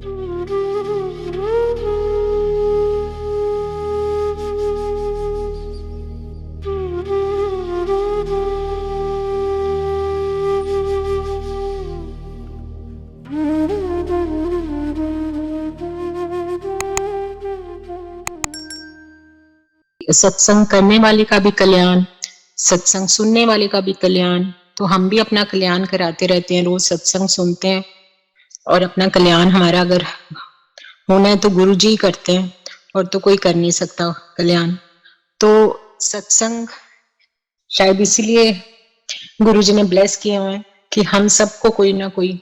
सत्संग करने वाले का भी कल्याण, सत्संग सुनने वाले का भी कल्याण। तो हम भी अपना कल्याण कराते रहते हैं, रोज सत्संग सुनते हैं और अपना कल्याण हमारा अगर होना है तो गुरु जी करते हैं, और तो कोई कर नहीं सकता कल्याण। तो सत्संग शायद इसीलिए गुरु जी ने ब्लेस किए हुए हैं कि हम सबको कोई ना कोई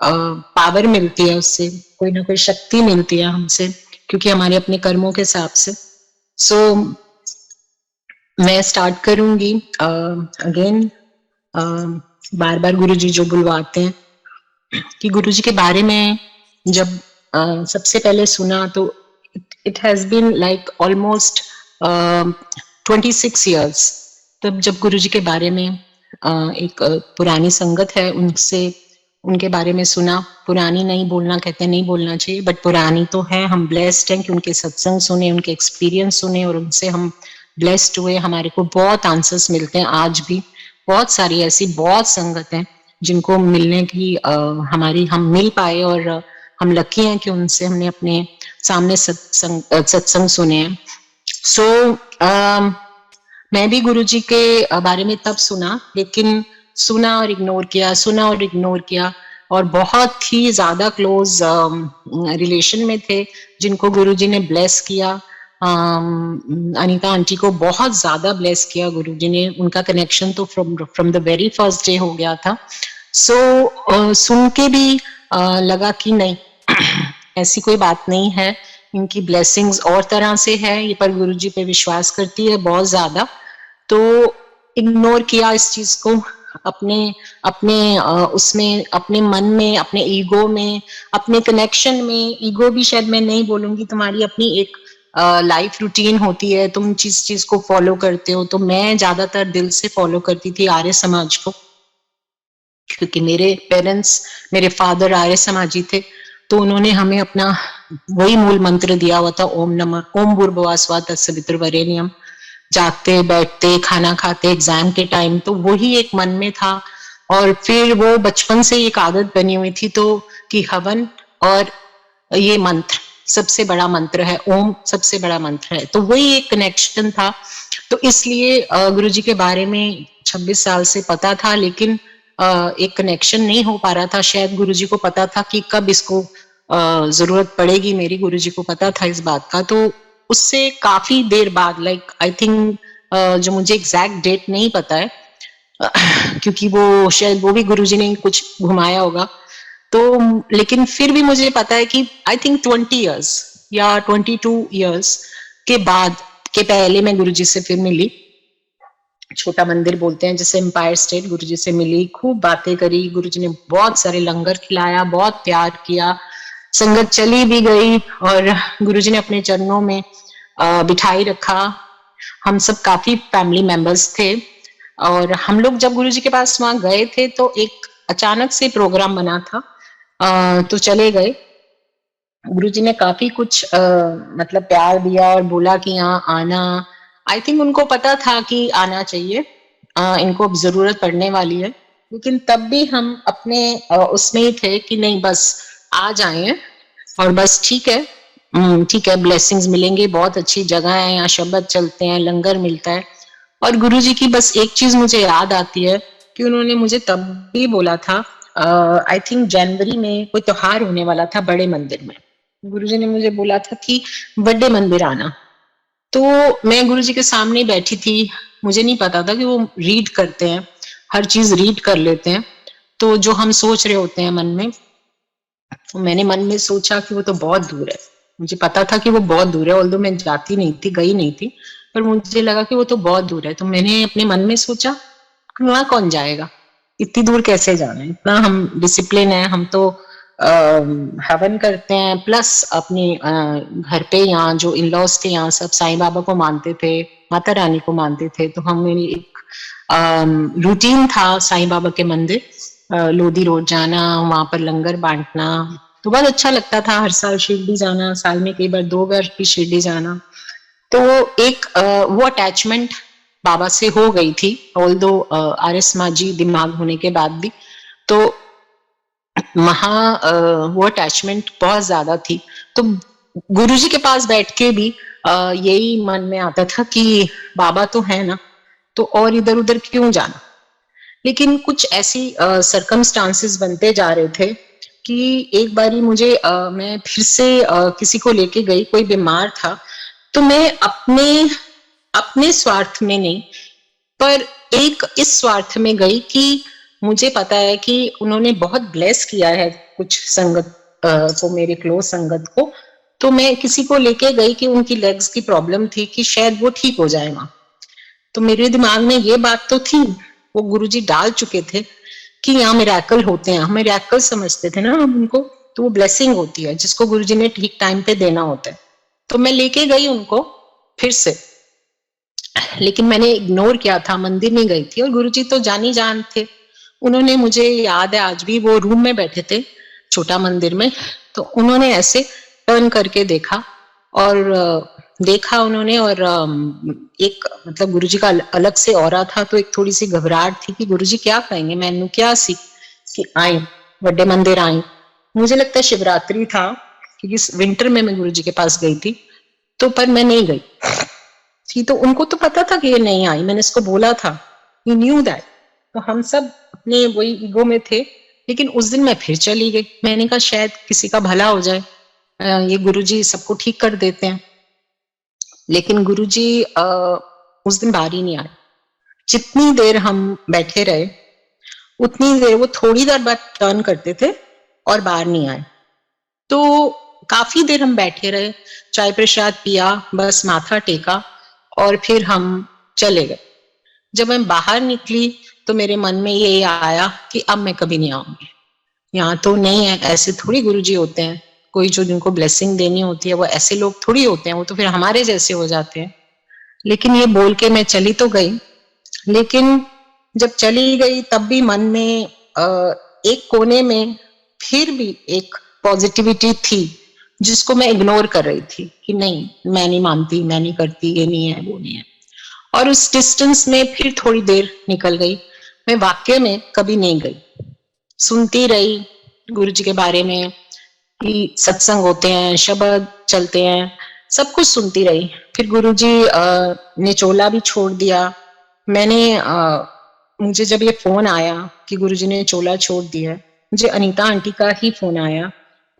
पावर मिलती है, उससे कोई ना कोई शक्ति मिलती है हमसे, क्योंकि हमारे अपने कर्मों के हिसाब से। सो मैं स्टार्ट करूंगी अगेन। बार बार गुरु जी जो बुलवाते हैं कि गुरु जी के बारे में जब सबसे पहले सुना तो it has been like almost 26 years। तब जब गुरु जी के बारे में एक पुरानी संगत है उनसे उनके बारे में सुना, पुरानी नहीं बोलना, कहते नहीं बोलना चाहिए, बट पुरानी तो है। हम ब्लेस्ड हैं कि उनके सत्संग सुने, उनके एक्सपीरियंस सुने और उनसे हम ब्लेस्ड हुए। हमारे को बहुत आंसर्स मिलते हैं आज भी। बहुत सारी ऐसी बहुत संगत हैं जिनको मिलने की हम मिल पाए, और हम लकी हैं कि उनसे हमने अपने सामने सत्संग सुने हैं। सो मैं भी गुरु जी के बारे में तब सुना, लेकिन सुना और इग्नोर किया, सुना और इग्नोर किया, और बहुत ही ज्यादा क्लोज रिलेशन में थे जिनको गुरु जी ने ब्लेस किया। अनीता आंटी को बहुत ज्यादा ब्लेस किया गुरु जी ने, उनका कनेक्शन तो from the very first day हो गया था। सो सुन के भी लगा कि नहीं ऐसी कोई बात नहीं है, इनकी ब्लेसिंग्स और तरह से है, ये पर गुरु जी पे विश्वास करती है बहुत ज्यादा। तो इग्नोर किया इस चीज को, अपने अपने उसमें, अपने मन में, अपने ईगो में, अपने कनेक्शन में। ईगो भी शायद मैं नहीं बोलूंगी, तुम्हारी अपनी एक लाइफ रूटीन होती है, तुम जिस चीज को फॉलो करते हो। तो मैं ज्यादातर दिल से फॉलो करती थी आर्य समाज को, क्योंकि मेरे पेरेंट्स, मेरे फादर आर्य समाजी थे, तो उन्होंने हमें अपना वही मूल मंत्र दिया हुआ था, ओम नमः ओम भूर्भुवः स्वः तत्सवितुर्वरेण्यम। जागते बैठते खाना खाते एग्जाम के टाइम, तो वही एक मन में था। और फिर वो बचपन से एक आदत बनी हुई थी, तो कि हवन और ये मंत्र सबसे बड़ा मंत्र है, ओम सबसे बड़ा मंत्र है, तो वही एक कनेक्शन था। तो इसलिए गुरुजी के बारे में 26 साल से पता था, लेकिन एक कनेक्शन नहीं हो पा रहा था। शायद गुरुजी को पता था कि कब इसको जरूरत पड़ेगी मेरी, गुरुजी को पता था इस बात का। तो उससे काफी देर बाद, लाइक आई थिंक, जो मुझे एग्जैक्ट डेट नहीं पता है क्योंकि वो शायद वो भी गुरुजी ने कुछ घुमाया होगा, तो लेकिन फिर भी मुझे पता है कि आई थिंक 20 years या 22 years के बाद के पहले मैं गुरुजी से फिर मिली। छोटा मंदिर बोलते हैं जैसे एम्पायर स्टेट, गुरुजी से मिली, खूब बातें करी। गुरुजी ने बहुत सारे लंगर खिलाया, बहुत प्यार किया। संगत चली भी गई और गुरुजी ने अपने चरणों में बिठाई रखा। हम सब काफी फैमिली मेंबर्स थे, और हम लोग जब गुरुजी के पास वहां गए थे तो एक अचानक से प्रोग्राम बना था, तो चले गए। गुरुजी ने काफी कुछ मतलब प्यार दिया और बोला कि यहाँ आना। आई थिंक उनको पता था कि आना चाहिए, इनको अब जरूरत पड़ने वाली है, लेकिन तब भी हम अपने उसमें ही थे कि नहीं बस आ जाए, और बस ठीक है, ठीक है, ब्लेसिंग्स मिलेंगे, बहुत अच्छी जगह है, यहाँ शब्द चलते हैं, लंगर मिलता है। और गुरुजी की बस एक चीज मुझे याद आती है कि उन्होंने मुझे तब भी बोला था, आई थिंक जनवरी में कोई त्योहार होने वाला था बड़े मंदिर में, गुरुजी ने मुझे बोला था कि बड़े मंदिर आना। तो मैं गुरुजी के सामने बैठी थी, मुझे नहीं पता था कि वो रीड करते हैं, हर चीज रीड कर लेते हैं। तो जो हम सोच रहे होते हैं मन में, तो मैंने मन में सोचा कि वो तो बहुत दूर है। मुझे पता था कि वो बहुत दूर है, ऑल्दो मैं जाती नहीं थी, गई नहीं थी, पर मुझे लगा कि वो तो बहुत दूर है। तो मैंने अपने मन में सोचा कि वहां कौन जाएगा, इतनी दूर कैसे जाना है, इतना हम डिसिप्लिन है, हम तो हवन करते हैं, प्लस अपने घर पे यहाँ जो इन लॉज थे यहाँ सब साईं बाबा को मानते थे, माता रानी को मानते थे। तो हमें एक रूटीन था साईं बाबा के मंदिर लोधी रोड जाना, वहां पर लंगर बांटना, तो बहुत अच्छा लगता था हर साल शिरडी जाना, साल में कई बार 2 बार भी शिरडी जाना। तो एक वो अटैचमेंट बाबा से हो गई थी, ऑल्दो आरएस माझी दिमाग होने के बाद भी। तो वो अटैचमेंट बहुत ज्यादा थी। तो गुरुजी के पास बैठ के भी यही मन में आता था कि बाबा तो है ना, तो और इधर उधर क्यों जाना। लेकिन कुछ ऐसी सरकमस्टांसेस बनते जा रहे थे कि एक बारी मुझे मैं फिर से किसी को लेके गई, कोई बीमार था, तो मैं अपने अपने स्वार्थ में नहीं, पर एक इस स्वार्थ में गई कि मुझे पता है कि उन्होंने बहुत ब्लेस किया है कुछ संगत को, मेरे क्लोज संगत को। तो मैं किसी को लेके गई कि उनकी लेग्स की प्रॉब्लम थी कि शायद वो ठीक हो जाए वहां। तो मेरे दिमाग में ये बात तो थी, वो गुरुजी डाल चुके थे कि यहाँ मिरेकल होते हैं, हम मिरेकल समझते थे ना हम उनको। तो वो ब्लेसिंग होती है जिसको गुरुजी ने ठीक टाइम पे देना होता है। तो मैं लेके गई उनको फिर से, लेकिन मैंने इग्नोर किया था, मंदिर नहीं गई थी। और गुरुजी तो जानी जान थे, उन्होंने, मुझे याद है आज भी, वो रूम में बैठे थे छोटा मंदिर में, तो उन्होंने ऐसे टर्न करके देखा और देखा उन्होंने। और एक मतलब गुरुजी का अलग से ऑरा था, तो एक थोड़ी सी घबराहट थी कि गुरुजी क्या कहेंगे, मैंने क्या सीख कि आई बड़े मंदिर आई। मुझे लगता है शिवरात्रि था, क्योंकि विंटर में मैं गुरुजी के पास गई थी। तो पर मैं नहीं गई थी, तो उनको तो पता था कि ये नहीं आई, मैंने इसको बोला था, ही न्यू दैट। तो हम सब अपने वही ईगो में थे। लेकिन उस दिन मैं फिर चली गई, मैंने कहा शायद किसी का भला हो जाए, ये गुरुजी सबको ठीक कर देते हैं। लेकिन गुरुजी उस दिन बाहर ही नहीं आए। जितनी देर हम बैठे रहे उतनी देर वो थोड़ी देर बाद टर्न करते थे और बाहर नहीं आए। तो काफी देर हम बैठे रहे, चाय प्रसाद पिया, बस माथा टेका और फिर हम चले गए। जब मैं बाहर निकली तो मेरे मन में ये आया कि अब मैं कभी नहीं आऊंगी, यहाँ तो नहीं है, ऐसे थोड़ी गुरुजी होते हैं, कोई जो जिनको ब्लेसिंग देनी होती है वो ऐसे लोग थोड़ी होते हैं, वो तो फिर हमारे जैसे हो जाते हैं। लेकिन ये बोल के मैं चली तो गई, लेकिन जब चली गई तब भी मन में एक कोने में फिर भी एक पॉजिटिविटी थी जिसको मैं इग्नोर कर रही थी कि नहीं, मैं नहीं मानती, मैं नहीं करती, ये नहीं है, वो नहीं है। और उस डिस्टेंस में फिर थोड़ी देर निकल गई। मैं वाक्य में कभी नहीं गई, सुनती रही गुरुजी के बारे में कि सत्संग होते हैं, शब्द चलते हैं, सब कुछ सुनती रही। फिर गुरुजी ने चोला भी छोड़ दिया। मैंने मुझे जब ये फोन आया कि गुरुजी ने चोला छोड़ दिया, मुझे अनीता आंटी का ही फोन आया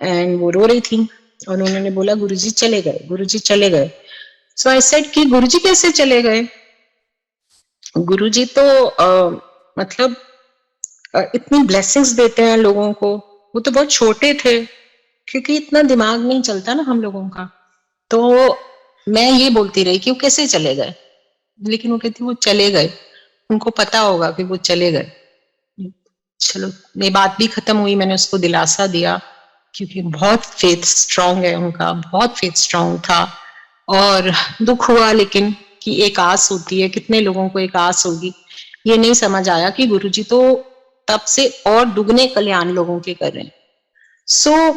एंड वो रो रही थी और उन्होंने बोला गुरुजी चले गए, गुरुजी चले गए। सो आई सेड कि गुरुजी कैसे चले गए? गुरुजी तो मतलब इतनी ब्लेसिंग्स देते हैं लोगों को। वो तो बहुत छोटे थे, क्योंकि इतना दिमाग नहीं चलता ना हम लोगों का। तो मैं ये बोलती रही कि वो कैसे चले गए, लेकिन वो कहती वो चले गए, उनको पता होगा कि वो चले गए। चलो, ये बात भी खत्म हुई, मैंने उसको दिलासा दिया, क्योंकि बहुत फेथ स्ट्रांग है उनका, बहुत फेथ स्ट्रांग था। और दुख हुआ लेकिन कि एक आस होती है, कितने लोगों को एक आस होगी। ये नहीं समझ आया कि गुरुजी तो तब से और दुगने कल्याण लोगों के कर रहे हैं। सो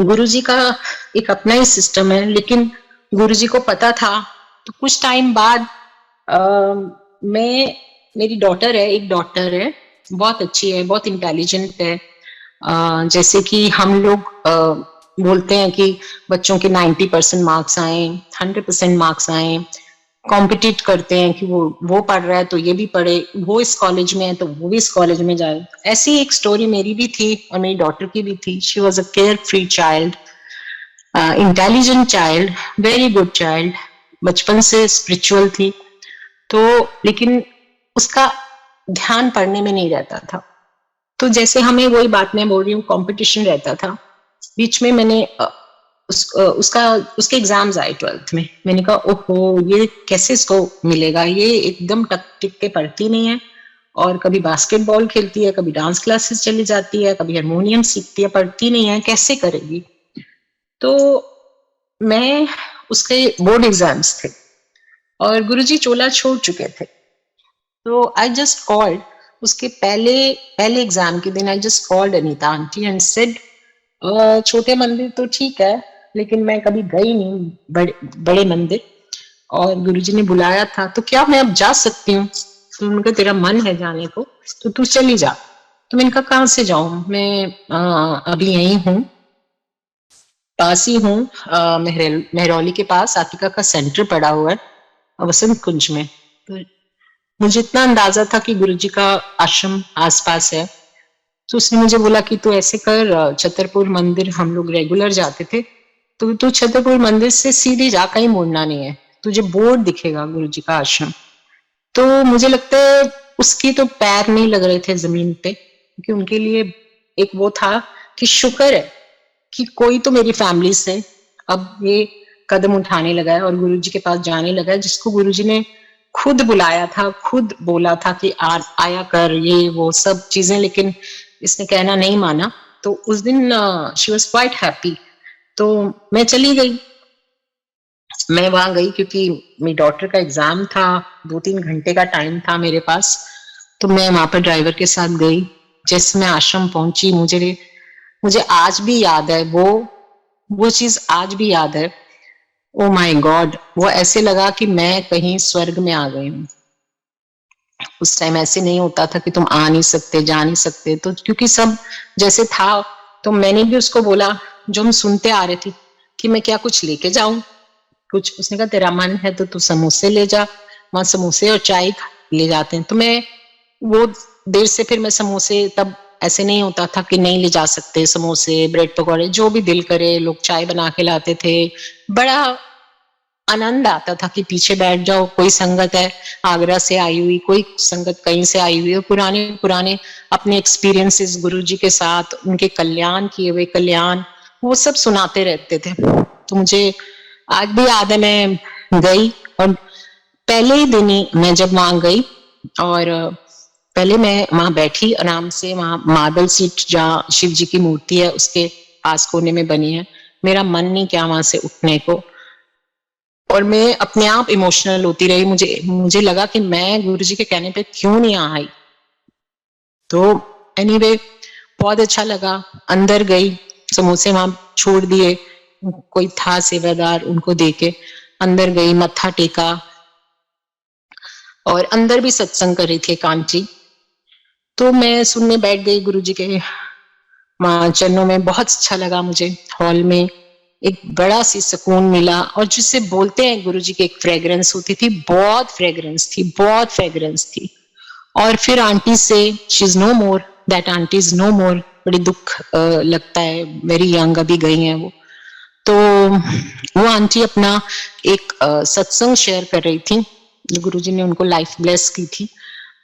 गुरुजी का एक अपना ही सिस्टम है, लेकिन गुरुजी को पता था। तो कुछ टाइम बाद मेरी डॉटर है, एक डॉटर है, बहुत अच्छी है, बहुत इंटेलिजेंट है। जैसे कि हम लोग बोलते हैं कि बच्चों के 90% मार्क्स आए, 100% मार्क्स आए, कॉम्पिटिट करते हैं कि वो पढ़ रहा है तो ये भी पढ़े, वो इस कॉलेज में है तो वो भी इस कॉलेज में जाए। ऐसी एक स्टोरी मेरी भी थी और मेरी डॉटर की भी थी। She was a care free child, intelligent child, very good child, बचपन से स्पिरिचुअल थी। तो लेकिन उसका ध्यान पढ़ने में नहीं रहता था। तो जैसे हमें, वही बात मैं बोल रही हूँ, कंपटीशन रहता था। बीच में मैंने उसके एग्जाम्स आए 12th में। मैंने कहा ओहो, ये कैसे इसको मिलेगा, ये एकदम टक टिक के पढ़ती नहीं है, और कभी बास्केटबॉल खेलती है, कभी डांस क्लासेस चली जाती है, कभी हारमोनियम सीखती है, पढ़ती नहीं है, कैसे करेगी। तो मैं, उसके बोर्ड एग्जाम्स थे और गुरुजी चोला छोड़ चुके थे। तो आई जस्ट कॉल्ड, उसके पहले एग्जाम के दिन I just called Anita aunty and said छोटे मंदिर तो ठीक है, लेकिन मैं कभी गई नहीं बड़े बड़े मंदिर। और गुरुजी ने बुलाया था, तो क्या मैं अब जा सकती हूँ? तो उनका तेरा मन है जाने को तो तू चली जा। तो मैंने कहा कहाँ से जाऊं मैं, अभी यही हूँ, पास ही हूँ, मेहरौली के पास आतिका का सेंटर पड़ा हुआ है वसंत कुंज में। तो मुझे इतना अंदाजा था कि गुरुजी का आश्रम आसपास है। तो उसने मुझे बोला कि तू ऐसे कर, छतरपुर मंदिर हम लोग रेगुलर जाते थे, तो तू छतरपुर मंदिर से सीधे जा, कहीं मुड़ना नहीं है, तुझे बोर्ड दिखेगा गुरुजी का आश्रम। तो मुझे लगता है उसकी तो पैर नहीं लग रहे थे जमीन पे, क्योंकि उनके लिए एक वो था कि शुक्र है कि कोई तो मेरी फैमिली से अब ये कदम उठाने लगा है और गुरुजी के पास जाने लगा है, जिसको गुरुजी ने खुद बुलाया था, खुद बोला था कि आया कर, ये वो सब चीजें, लेकिन इसने कहना नहीं माना। तो उस दिन शी वॉज क्वाइट हैप्पी। तो मैं चली गई, मैं वहां गई क्योंकि मेरी डॉटर का एग्जाम था, 2-3 घंटे का टाइम था मेरे पास। तो मैं वहां पर ड्राइवर के साथ गई। जैसे मैं आश्रम पहुंची, मुझे आज भी याद है वो चीज आज भी याद है। ओ माय गॉड, वो ऐसे लगा कि मैं कहीं स्वर्ग में आ गई हूँ। उस टाइम ऐसे नहीं होता था कि तुम आ नहीं सकते, जा नहीं सकते, तो क्योंकि सब जैसे था। तो मैंने भी उसको बोला, जो हम सुनते आ रहे थे, कि मैं क्या कुछ लेके जाऊं कुछ। उसने कहा तेरा मन है तो तू समोसे ले जा, वहां समोसे और चाय ले जाते हैं। तो मैं वो देर से फिर मैं समोसे, तब ऐसे नहीं होता था कि नहीं ले जा सकते, समोसे ब्रेड पकौड़े जो भी दिल करे, लोग चाय बना के लाते थे। बड़ा आनंद आता था कि पीछे बैठ जाओ, कोई संगत है आगरा से आई हुई, कोई संगत कहीं से आई हुई, और पुराने पुराने अपने एक्सपीरियंसेस गुरुजी के साथ, उनके कल्याण किए हुए कल्याण, वो सब सुनाते रहते थे। तो मुझे आज भी याद है, मैं गई और पहले ही दिन ही मैं जब वहां गई, और पहले मैं वहां बैठी आराम से, वहां मार्बल सीट जहाँ शिव जी की मूर्ति है उसके पास कोने में बनी है। मेरा मन नहीं किया वहां से उठने को, और मैं अपने आप इमोशनल होती रही। मुझे लगा कि मैं गुरुजी के कहने पे क्यों नहीं आई। तो एनीवे बहुत अच्छा लगा। अंदर गई, समोसे वहां छोड़ दिए, कोई था सेवादार, उनको देके अंदर गई, मत्था टेका, और अंदर भी सत्संग कर रही थी एक आंटी। तो मैं सुनने बैठ गई गुरुजी के चरणों में। बहुत अच्छा लगा मुझे। हॉल में एक बड़ा सी सुकून मिला, और जिससे बोलते हैं गुरुजी की एक फ्रेग्रेंस होती थी, बहुत फ्रेग्रेंस थी, बहुत फ्रेग्रेंस थी। और फिर आंटी से, she is no more, that aunty is no more. बड़ी दुख लगता है, वेरी यंग, अभी गई हैं वो। तो वो आंटी अपना एक सत्संग शेयर कर रही थी, गुरुजी ने उनको लाइफ ब्लेस की थी।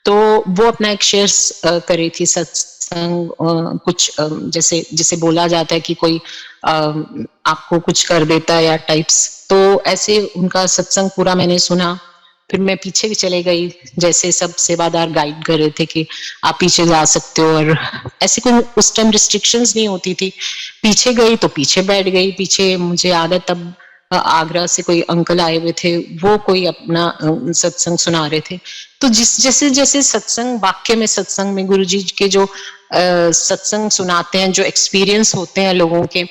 तो वो अपना एक शेयर कर रही थी सत्संग, कुछ जैसे जिसे बोला जाता है कि कोई आपको कुछ कर देता है या टाइप्स। तो ऐसे उनका सत्संग पूरा मैंने सुना। फिर मैं पीछे भी चले गई, जैसे सब सेवादार गाइड कर रहे थे कि आप पीछे जा सकते हो, और ऐसे कोई उस टाइम रिस्ट्रिक्शंस नहीं होती थी। पीछे गई तो पीछे बैठ गई। पीछे मुझे याद है तब आगरा से कोई अंकल आए हुए थे, वो कोई अपना सत्संग सुना रहे थे। तो जैसे जैसे सत्संग, वाक्य में सत्संग में गुरुजी के जो सत्संग सुनाते हैं, जो एक्सपीरियंस होते हैं लोगों के,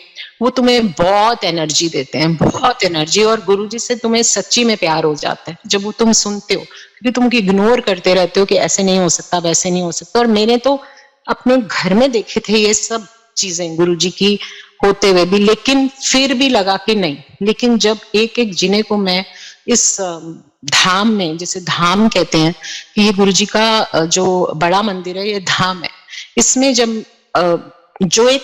वो तुम्हें बहुत एनर्जी देते हैं, बहुत एनर्जी। और गुरुजी से तुम्हें सच्ची में प्यार हो जाता है जब वो तुम सुनते हो, क्योंकि तुम इग्नोर करते रहते हो कि ऐसे नहीं हो सकता, वैसे नहीं हो सकता। और मैंने तो अपने घर में देखे थे ये सब चीजें गुरुजी की होते हुए भी, लेकिन फिर भी लगा कि नहीं। लेकिन जब एक एक जिने को मैं इस धाम में, जैसे धाम कहते हैं कि ये गुरुजी का जो बड़ा मंदिर है, ये धाम है, इसमें जब जो एक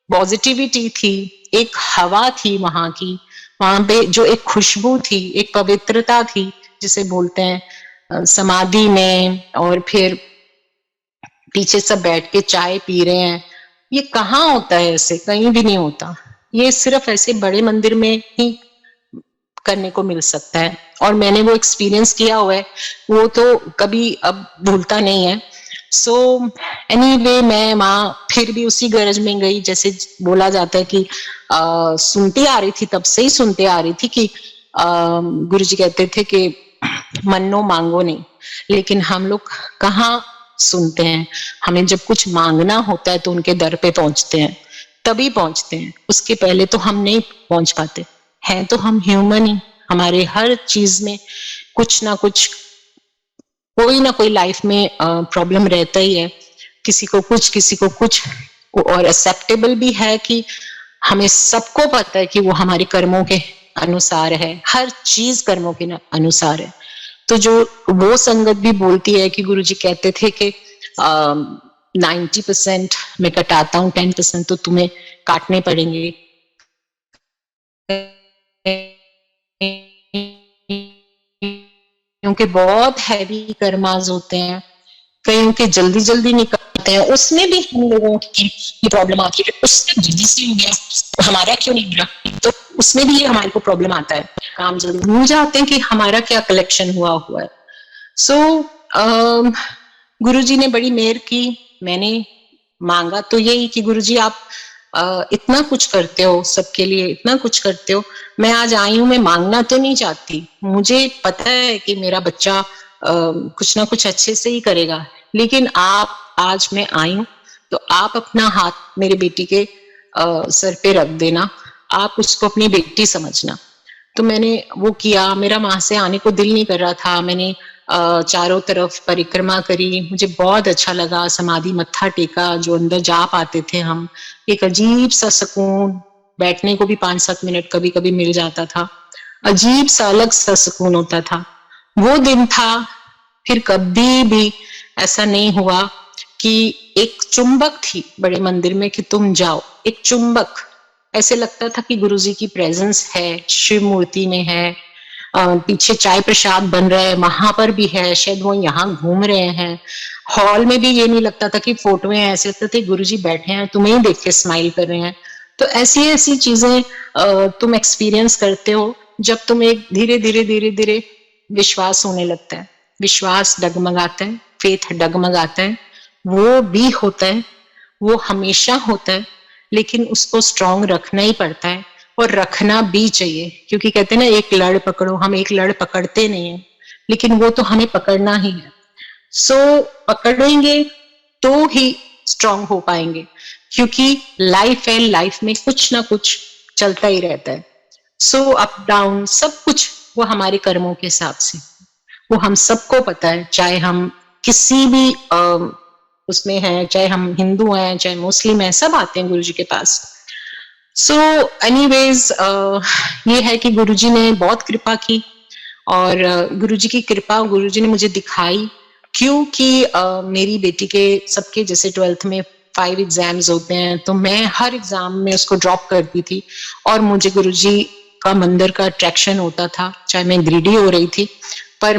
पॉजिटिविटी थी, एक हवा थी वहां की, वहां पे जो एक खुशबू थी, एक पवित्रता थी, जिसे बोलते हैं समाधि में, और फिर पीछे सब बैठ के चाय पी रहे हैं, ये कहाँ होता है? ऐसे कहीं भी नहीं होता। ये सिर्फ ऐसे बड़े मंदिर में ही करने को मिल सकता है, और मैंने वो एक्सपीरियंस किया हुआ है, वो तो कभी अब भूलता नहीं है। सो एनीवे, मैं वहां फिर भी उसी गरज में गई, जैसे बोला जाता है कि सुनती आ रही थी, तब से ही सुनते आ रही थी कि गुरुजी कहते थे कि मन्नो मांगो नहीं। लेकिन हम लोग कहाँ सुनते हैं? हमें जब कुछ मांगना होता है तो उनके दर पे पहुंचते हैं। तभी पहुंचते हैं, उसके पहले तो हम नहीं पहुंच पाते हैं। तो हम ह्यूमन ही, हमारे हर चीज में कुछ ना कुछ, कोई ना कोई लाइफ में प्रॉब्लम रहता ही है, किसी को कुछ किसी को कुछ। और एक्सेप्टेबल भी है कि हमें सबको पता है कि वो हमारे कर्मों के अनुसार है, हर चीज कर्मों के अनुसार है। तो जो वो संगत भी बोलती है कि गुरुजी कहते थे कि 90% मैं कटाता हूँ, 10% तो तुम्हें काटने पड़ेंगे, क्योंकि बहुत हैवी कर्मास होते हैं, कईयों के जल्दी जल्दी निकलते हैं, उसमें भी हम लोगों की प्रॉब्लम आती है। उससे जल्दी से हो गया, हमारा क्यों नहीं हुआ, तो उसमें भी हमारे को प्रॉब्लम आता है, काम जल्दी भूल जाते हैं कि हमारा क्या कलेक्शन हुआ है। सो गुरुजी ने बड़ी मेहर की। मैंने मांगा तो यही कि गुरुजी आप इतना कुछ करते हो सबके लिए, इतना कुछ करते हो, मैं आज आई हूं, मैं मांगना तो नहीं चाहती, मुझे पता है कि मेरा बच्चा कुछ ना कुछ अच्छे से ही करेगा, लेकिन आप, आज मैं आई हूं तो आप अपना हाथ मेरी बेटी के सर पे रख देना, आप उसको अपनी बेटी समझना। तो मैंने वो किया, मेरा वहां से आने को दिल नहीं कर रहा था, मैंने चारों तरफ परिक्रमा करी, मुझे बहुत अच्छा लगा, समाधि मत्था टेका, जो अंदर जा पाते थे हम, एक अजीब सा सुकून, बैठने को भी 5-7 मिनट कभी कभी मिल जाता था, अजीब सा अलग सा सुकून होता था। वो दिन था, फिर कभी भी ऐसा नहीं हुआ कि एक चुंबक थी बड़े मंदिर में कि तुम जाओ, एक चुंबक, ऐसे लगता था कि गुरुजी की प्रेजेंस है, शिव मूर्ति में है, पीछे चाय प्रसाद बन रहा है, वहां पर भी है, शायद वो यहाँ घूम रहे हैं। हॉल में भी ये नहीं लगता था कि फोटोएं, ऐसे लगते थे गुरुजी बैठे हैं, तुम्हें ही देख के स्माइल कर रहे हैं। तो ऐसी ऐसी चीजें तुम एक्सपीरियंस करते हो जब तुम एक धीरे धीरे धीरे धीरे विश्वास होने लगता है, विश्वास डगमगाता है, फेथ डगमगाता है, वो भी होता है, वो हमेशा होता है, लेकिन उसको स्ट्रांग रखना ही पड़ता है, और रखना भी चाहिए, क्योंकि कहते हैं ना एक लड़ पकड़ो, हम एक लड़ पकड़ते नहीं है, लेकिन वो तो हमें पकड़ना ही है। सो पकड़ेंगे तो ही स्ट्रांग हो पाएंगे, क्योंकि लाइफ है, लाइफ में कुछ ना कुछ चलता ही रहता है। सो अप डाउन सब कुछ वो हमारे कर्मों के हिसाब से, वो हम सबको पता है, चाहे हम किसी भी उसमें है, चाहे हम हिंदू हैं चाहे मुस्लिम हैं, सब आते हैं गुरुजी के पास। सो एनीवेज ये है कि गुरुजी ने बहुत कृपा की, और गुरुजी की कृपा गुरुजी ने मुझे दिखाई, क्योंकि मेरी बेटी के सबके जैसे 12th में 5 एग्जाम्स होते हैं, तो मैं हर एग्जाम में उसको ड्रॉप करती थी, और मुझे गुरुजी का मंदिर का अट्रैक्शन होता था, चाहे मैं ग्रीडी हो रही थी, पर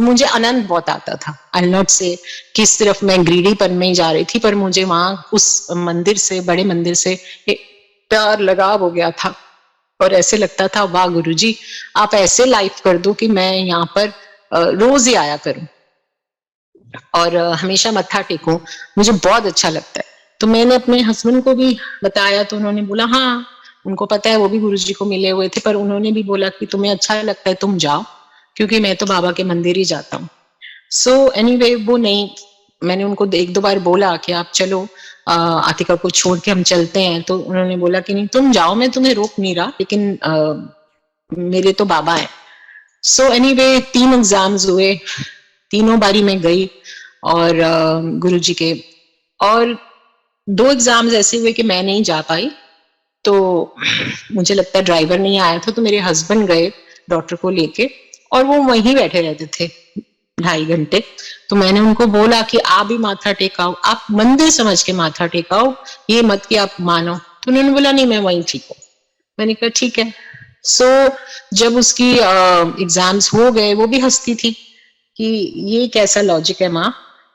मुझे आनंद बहुत आता था। आई नॉट से कि सिर्फ मैं ग्रीडीपन में ही जा रही थी, पर मुझे वहां उस मंदिर से, बड़े मंदिर से एक प्यार लगाव हो गया था, और ऐसे लगता था वाह गुरुजी आप ऐसे लाइफ कर दो कि मैं यहाँ पर रोज ही आया करूं और हमेशा मत्था टेकूं, मुझे बहुत अच्छा लगता है। तो मैंने अपने हस्बैंड को भी बताया, तो उन्होंने बोला हाँ, उनको पता है, वो भी गुरुजी को मिले हुए थे, पर उन्होंने भी बोला कि तुम्हें अच्छा लगता है तुम जाओ, क्योंकि मैं तो बाबा के मंदिर ही जाता हूँ। सो एनीवे वो नहीं, मैंने उनको 1-2 बार बोला कि आप चलो, आतिका को छोड़ के हम चलते हैं, तो उन्होंने बोला कि नहीं तुम जाओ, मैं तुम्हें रोक नहीं रहा, लेकिन मेरे तो बाबा है। सो एनीवे 3 एग्जाम्स हुए, तीनों बारी मैं गई, और गुरुजी के, और 2 एग्जाम्स ऐसे हुए कि मैं नहीं जा पाई, तो मुझे लगता है ड्राइवर नहीं आया था, तो मेरे हस्बैंड गए डॉक्टर को लेके, और वो वहीं बैठे रहते थे 2.5 घंटे। तो मैंने उनको बोला कि आप भी माथा टेकाओ, आप मंदिर समझ के माथा टेकाओ, ये मत कि आप मानो। तो उन्होंने बोला नहीं मैं वहीं ठीक हूँ। मैंने कहा ठीक है। सो जब उसकी एग्जाम्स हो गए, वो भी हंसती थी कि ये कैसा लॉजिक है माँ,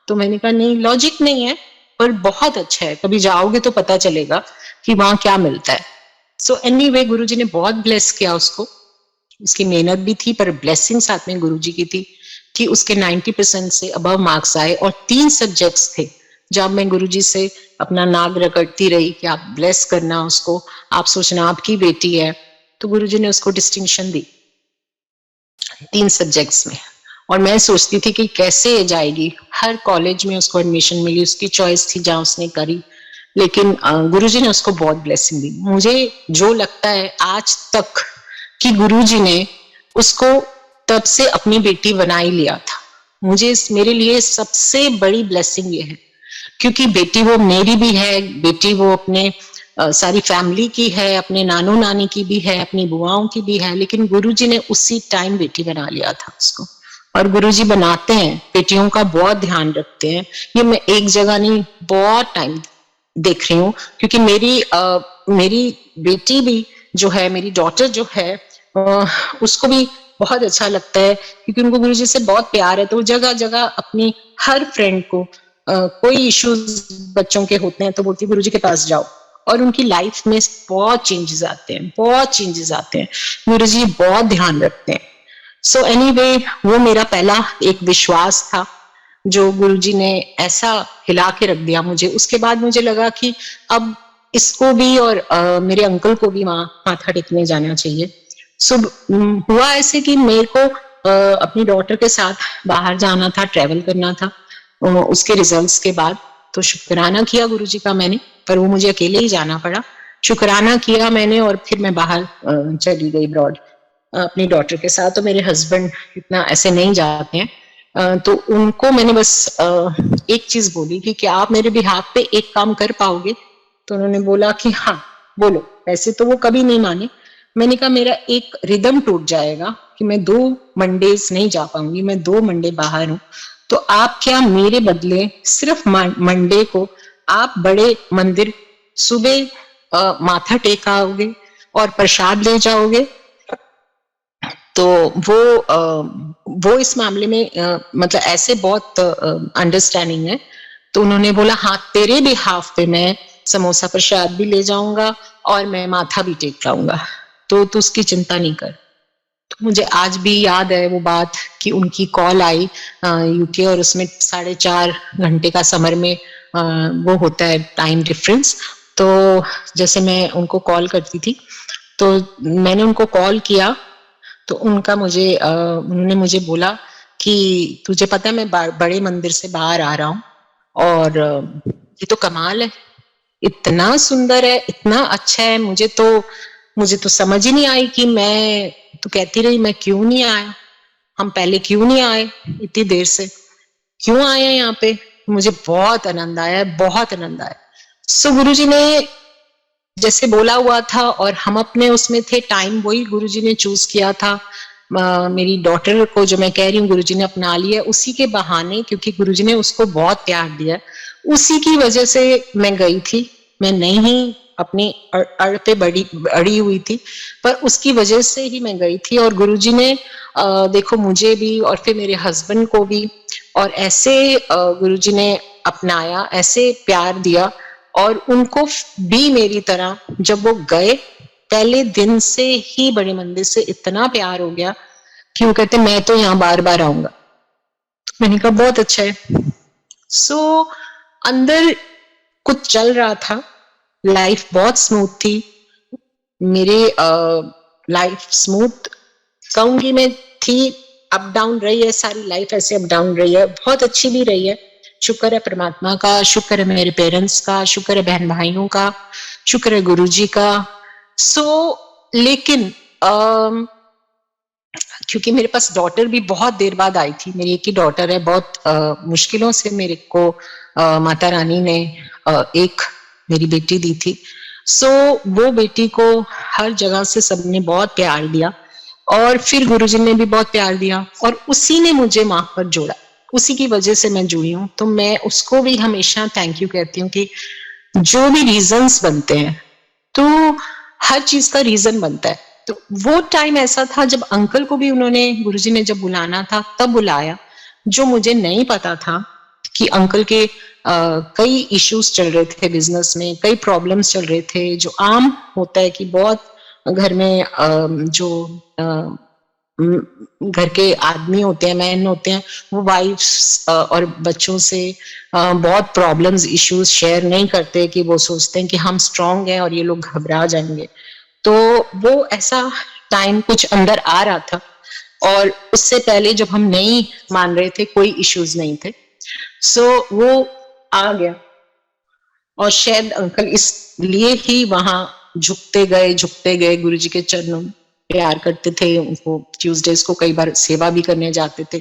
तो मैंने कहा नहीं लॉजिक नहीं है, पर बहुत अच्छा है, कभी जाओगे तो पता चलेगा कि वहां क्या मिलता है। सो एनीवे गुरुजी ने बहुत ब्लेस किया उसको, उसकी मेहनत भी थी, पर ब्लेसिंग साथ में गुरुजी की थी कि उसके 90% से अबव मार्क्स आए, और 3 सब्जेक्ट्स थे जब मैं गुरुजी से अपना नाग रगड़ती रही कि आप ब्लेस करना उसको, आप सोचना आपकी बेटी है, तो गुरुजी ने उसको डिस्टिंक्शन दी 3 सब्जेक्ट्स में। और मैं सोचती थी कि कैसे जाएगी, हर कॉलेज में उसको एडमिशन मिली, उसकी चॉइस थी जहां उसने करी, लेकिन गुरुजी ने उसको बहुत ब्लेसिंग दी। मुझे जो लगता है आज तक कि गुरुजी ने उसको तब से अपनी बेटी बना ही लिया था। मुझे मेरे लिए सबसे बड़ी ब्लेसिंग ये है, क्योंकि बेटी वो मेरी भी है, बेटी वो अपने सारी फैमिली की है, अपने नानू नानी की भी है, अपनी बुआओं की भी है, लेकिन गुरुजी ने उसी टाइम बेटी बना लिया था उसको। और गुरुजी बनाते हैं, बेटियों का बहुत ध्यान रखते हैं। ये मैं एक जगह नहीं, बहुत टाइम देख रही हूँ, क्योंकि मेरी बेटी भी जो है, मेरी डॉटर जो है, उसको भी बहुत अच्छा लगता है, क्योंकि उनको गुरुजी से बहुत प्यार है। तो जगह जगह अपनी हर फ्रेंड को कोई इश्यूज बच्चों के होते हैं तो बोलती है गुरुजी के पास जाओ, और उनकी लाइफ में बहुत चेंजेस आते हैं, बहुत चेंजेस आते हैं। गुरुजी बहुत ध्यान रखते हैं। सो एनीवे, वो मेरा पहला एक विश्वास था जो गुरुजी ने ऐसा हिला के रख दिया मुझे। उसके बाद मुझे लगा कि अब इसको भी और मेरे अंकल को भी वहां माथा टेकने जाना चाहिए। सो हुआ ऐसे कि मेरे को अपनी डॉटर के साथ बाहर जाना था, ट्रेवल करना था उसके रिजल्ट्स के बाद। तो शुक्राना किया गुरुजी का मैंने, पर वो मुझे अकेले ही जाना पड़ा। शुक्राना किया मैंने और फिर मैं बाहर चली गई ब्रॉड अपनी डॉटर के साथ। तो मेरे हस्बैंड इतना ऐसे नहीं जाते हैं, तो उनको मैंने बस एक चीज बोली कि क्या आप मेरे बिहाफ पे एक काम कर पाओगे? तो उन्होंने बोला कि हाँ बोलो। वैसे तो वो कभी नहीं माने। मैंने कहा मेरा एक रिदम टूट जाएगा कि मैं 2 मंडेज नहीं जा पाऊंगी, मैं 2 मंडे बाहर हूँ। तो आप क्या मेरे बदले सिर्फ मंडे को आप बड़े मंदिर सुबह माथा टेकाओगे और प्रसाद ले जाओगे? तो वो इस मामले में मतलब ऐसे बहुत अंडरस्टैंडिंग है। तो उन्होंने बोला हाँ, तेरे भी हाफ पे मैं समोसा प्रसाद भी ले जाऊंगा और मैं माथा भी टेक लाऊंगा, तो तू उसकी चिंता नहीं कर। तो मुझे आज भी याद है वो बात कि उनकी कॉल आई यूके, और उसमें 4.5 घंटे का समर में वो होता है टाइम डिफरेंस। तो जैसे मैं उनको कॉल करती थी, तो मैंने उनको कॉल किया, तो उन्होंने मुझे बोला कि तुझे पता है मैं बड़े मंदिर से बाहर आ रहा हूँ, और ये तो कमाल है, इतना सुंदर है, इतना अच्छा है। मुझे तो समझ ही नहीं आई कि मैं तो कहती रही मैं क्यों नहीं आया, हम पहले क्यों नहीं आए, इतनी देर से क्यों आए हैं यहाँ पे। मुझे बहुत आनंद आया, बहुत आनंद आया। सो गुरुजी ने जैसे बोला हुआ था, और हम अपने उसमें थे, टाइम वही गुरुजी ने चूज किया था। मेरी डॉटर को जो मैं कह रही हूँ गुरुजी ने अपना लिया उसी के बहाने, क्योंकि गुरुजी ने उसको बहुत प्यार दिया, उसी की वजह से मैं गई थी। मैं नहीं अपनी अड़ पे अड़ी हुई थी, पर उसकी वजह से ही मैं गई थी। और गुरुजी ने देखो मुझे भी और फिर मेरे हस्बैंड को भी, और ऐसे गुरुजी ने अपनाया, ऐसे प्यार दिया। और उनको भी मेरी तरह जब वो गए पहले दिन से ही बड़े मंदिर से इतना प्यार हो गया कि वो कहते मैं तो यहाँ बार बार आऊंगा। तो मैंने कहा बहुत अच्छा है। सो अंदर कुछ चल रहा था, लाइफ बहुत स्मूथ थी मेरी, लाइफ स्मूथ कहूंगी मैं थी, अप डाउन रही है, सारी लाइफ ऐसे अप डाउन रही है, बहुत अच्छी भी रही है। शुक्र है परमात्मा का, शुक्र है मेरे पेरेंट्स का, शुक्र है बहन भाइयों का, शुक्र है गुरुजी का। लेकिन क्योंकि मेरे पास डॉटर भी बहुत देर बाद आई थी, मेरी एक ही डॉटर है, बहुत मुश्किलों से मेरे को माता रानी ने एक मेरी बेटी दी थी। वो बेटी को हर जगह से सबने बहुत प्यार दिया, और फिर गुरुजी ने भी बहुत प्यार दिया, और उसी ने मुझे माँ पर जोड़ा, उसी की वजह से मैं जुड़ी हूँ। तो मैं उसको भी हमेशा थैंक यू कहती हूँ कि जो भी रीजंस बनते हैं, तो हर चीज का रीजन बनता है। तो वो टाइम ऐसा था जब अंकल को भी उन्होंने, गुरुजी ने जब बुलाना था तब बुलाया, जो मुझे नहीं पता था कि अंकल के कई इश्यूज चल रहे थे बिजनेस में, कई प्रॉब्लम्स चल रहे थे, जो आम होता है कि बहुत घर में जो घर के आदमी होते हैं, मैन होते हैं, वो वाइफ्स और बच्चों से बहुत प्रॉब्लम्स, इश्यूज शेयर नहीं करते, कि वो सोचते हैं कि हम स्ट्रांग हैं और ये लोग घबरा जाएंगे। तो वो ऐसा टाइम कुछ अंदर आ रहा था, और उससे पहले जब हम नहीं मान रहे थे, कोई इश्यूज नहीं थे। वो आ गया। और शायद अंकल इसलिए ही वहां झुकते गए गुरुजी के चरणों में, प्यार करते थे उनको। ट्यूसडेज को कई बार सेवा भी करने जाते थे,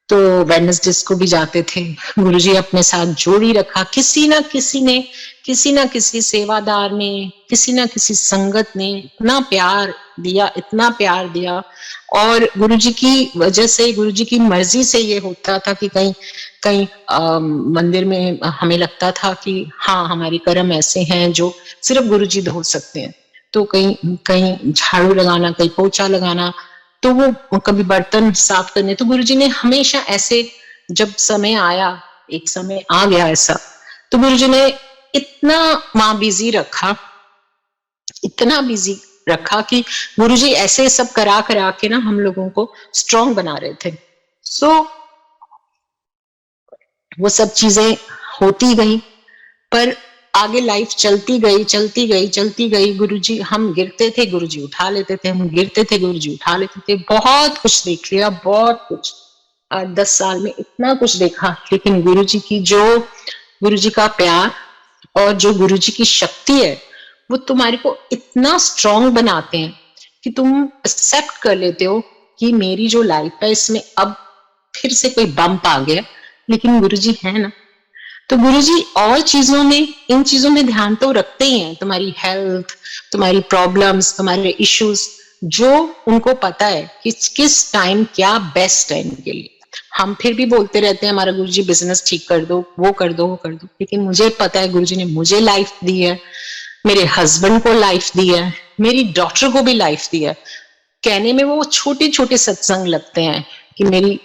तो वेडनेसडेज को भी जाते थे। गुरुजी अपने साथ जोड़ ही रखा, किसी ना किसी ने, किसी ना किसी सेवादार ने, किसी ना किसी संगत ने इतना प्यार दिया, इतना प्यार दिया। और गुरुजी की वजह से, गुरुजी की मर्जी से ये होता था कि कहीं कहीं मंदिर में हमें लगता था कि हाँ हमारी कर्म ऐसे हैं जो सिर्फ गुरुजी धो सकते हैं। तो कहीं कहीं झाड़ू लगाना, कहीं पोछा लगाना, तो वो कभी बर्तन साफ करने, तो गुरुजी ने हमेशा ऐसे, जब समय आया, एक समय आ गया ऐसा, तो गुरुजी ने इतना वहां बिजी रखा, इतना बिजी रखा कि गुरुजी ऐसे सब करा करा के ना हम लोगों को स्ट्रांग बना रहे थे। सो वो सब चीजें होती गई, पर आगे लाइफ चलती गई, चलती गई, चलती गई। गुरुजी, हम गिरते थे गुरुजी उठा लेते थे, हम गिरते थे गुरुजी उठा लेते थे। बहुत कुछ देख लिया, बहुत कुछ, 8-10 साल में इतना कुछ देखा। लेकिन गुरुजी की जो, गुरुजी का प्यार और जो गुरुजी की शक्ति है, वो तुम्हारे को इतना स्ट्रांग बनाते हैं कि तुम एक्सेप्ट कर लेते हो कि मेरी जो लाइफ है इसमें अब फिर से कोई बम्प आ गया, लेकिन गुरुजी है ना। तो गुरुजी और चीजों में, इन चीजों में ध्यान तो रखते ही हैं, तुम्हारी हेल्थ, तुम्हारी प्रॉब्लम्स, तुम्हारे इश्यूज, जो उनको पता है कि किस टाइम क्या बेस्ट है इनके लिए। हम फिर भी बोलते रहते हैं हमारा गुरुजी बिजनेस ठीक कर दो, वो कर दो, वो कर दो, लेकिन मुझे पता है गुरुजी ने मुझे लाइफ दी है, मेरे हस्बैंड को लाइफ दी है, मेरी डॉटर को भी लाइफ दी है। कहने में वो छोटे छोटे सत्संग लगते हैं कि मेरी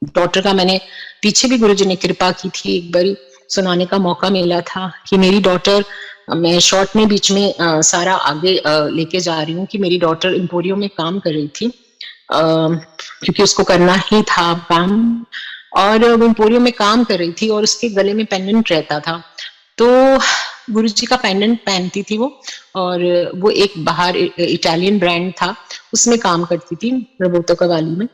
डॉटर का, मैंने पीछे भी गुरुजी ने कृपा की थी, एक बारी सुनाने का मौका मिला था कि मेरी डॉटर, मैं शॉर्ट में बीच में सारा आगे लेके जा रही हूँ कि मेरी डॉटर एम्पोरियो में काम कर रही थी, क्योंकि उसको करना ही था काम, और वो एम्पोरियो में काम कर रही थी और उसके गले में पेंडेंट रहता था। तो गुरुजी का पेंडेंट पहनती थी वो, और वो एक बाहर इटालियन ब्रांड था, उसमें काम करती थी, रोबोटो कवाली में।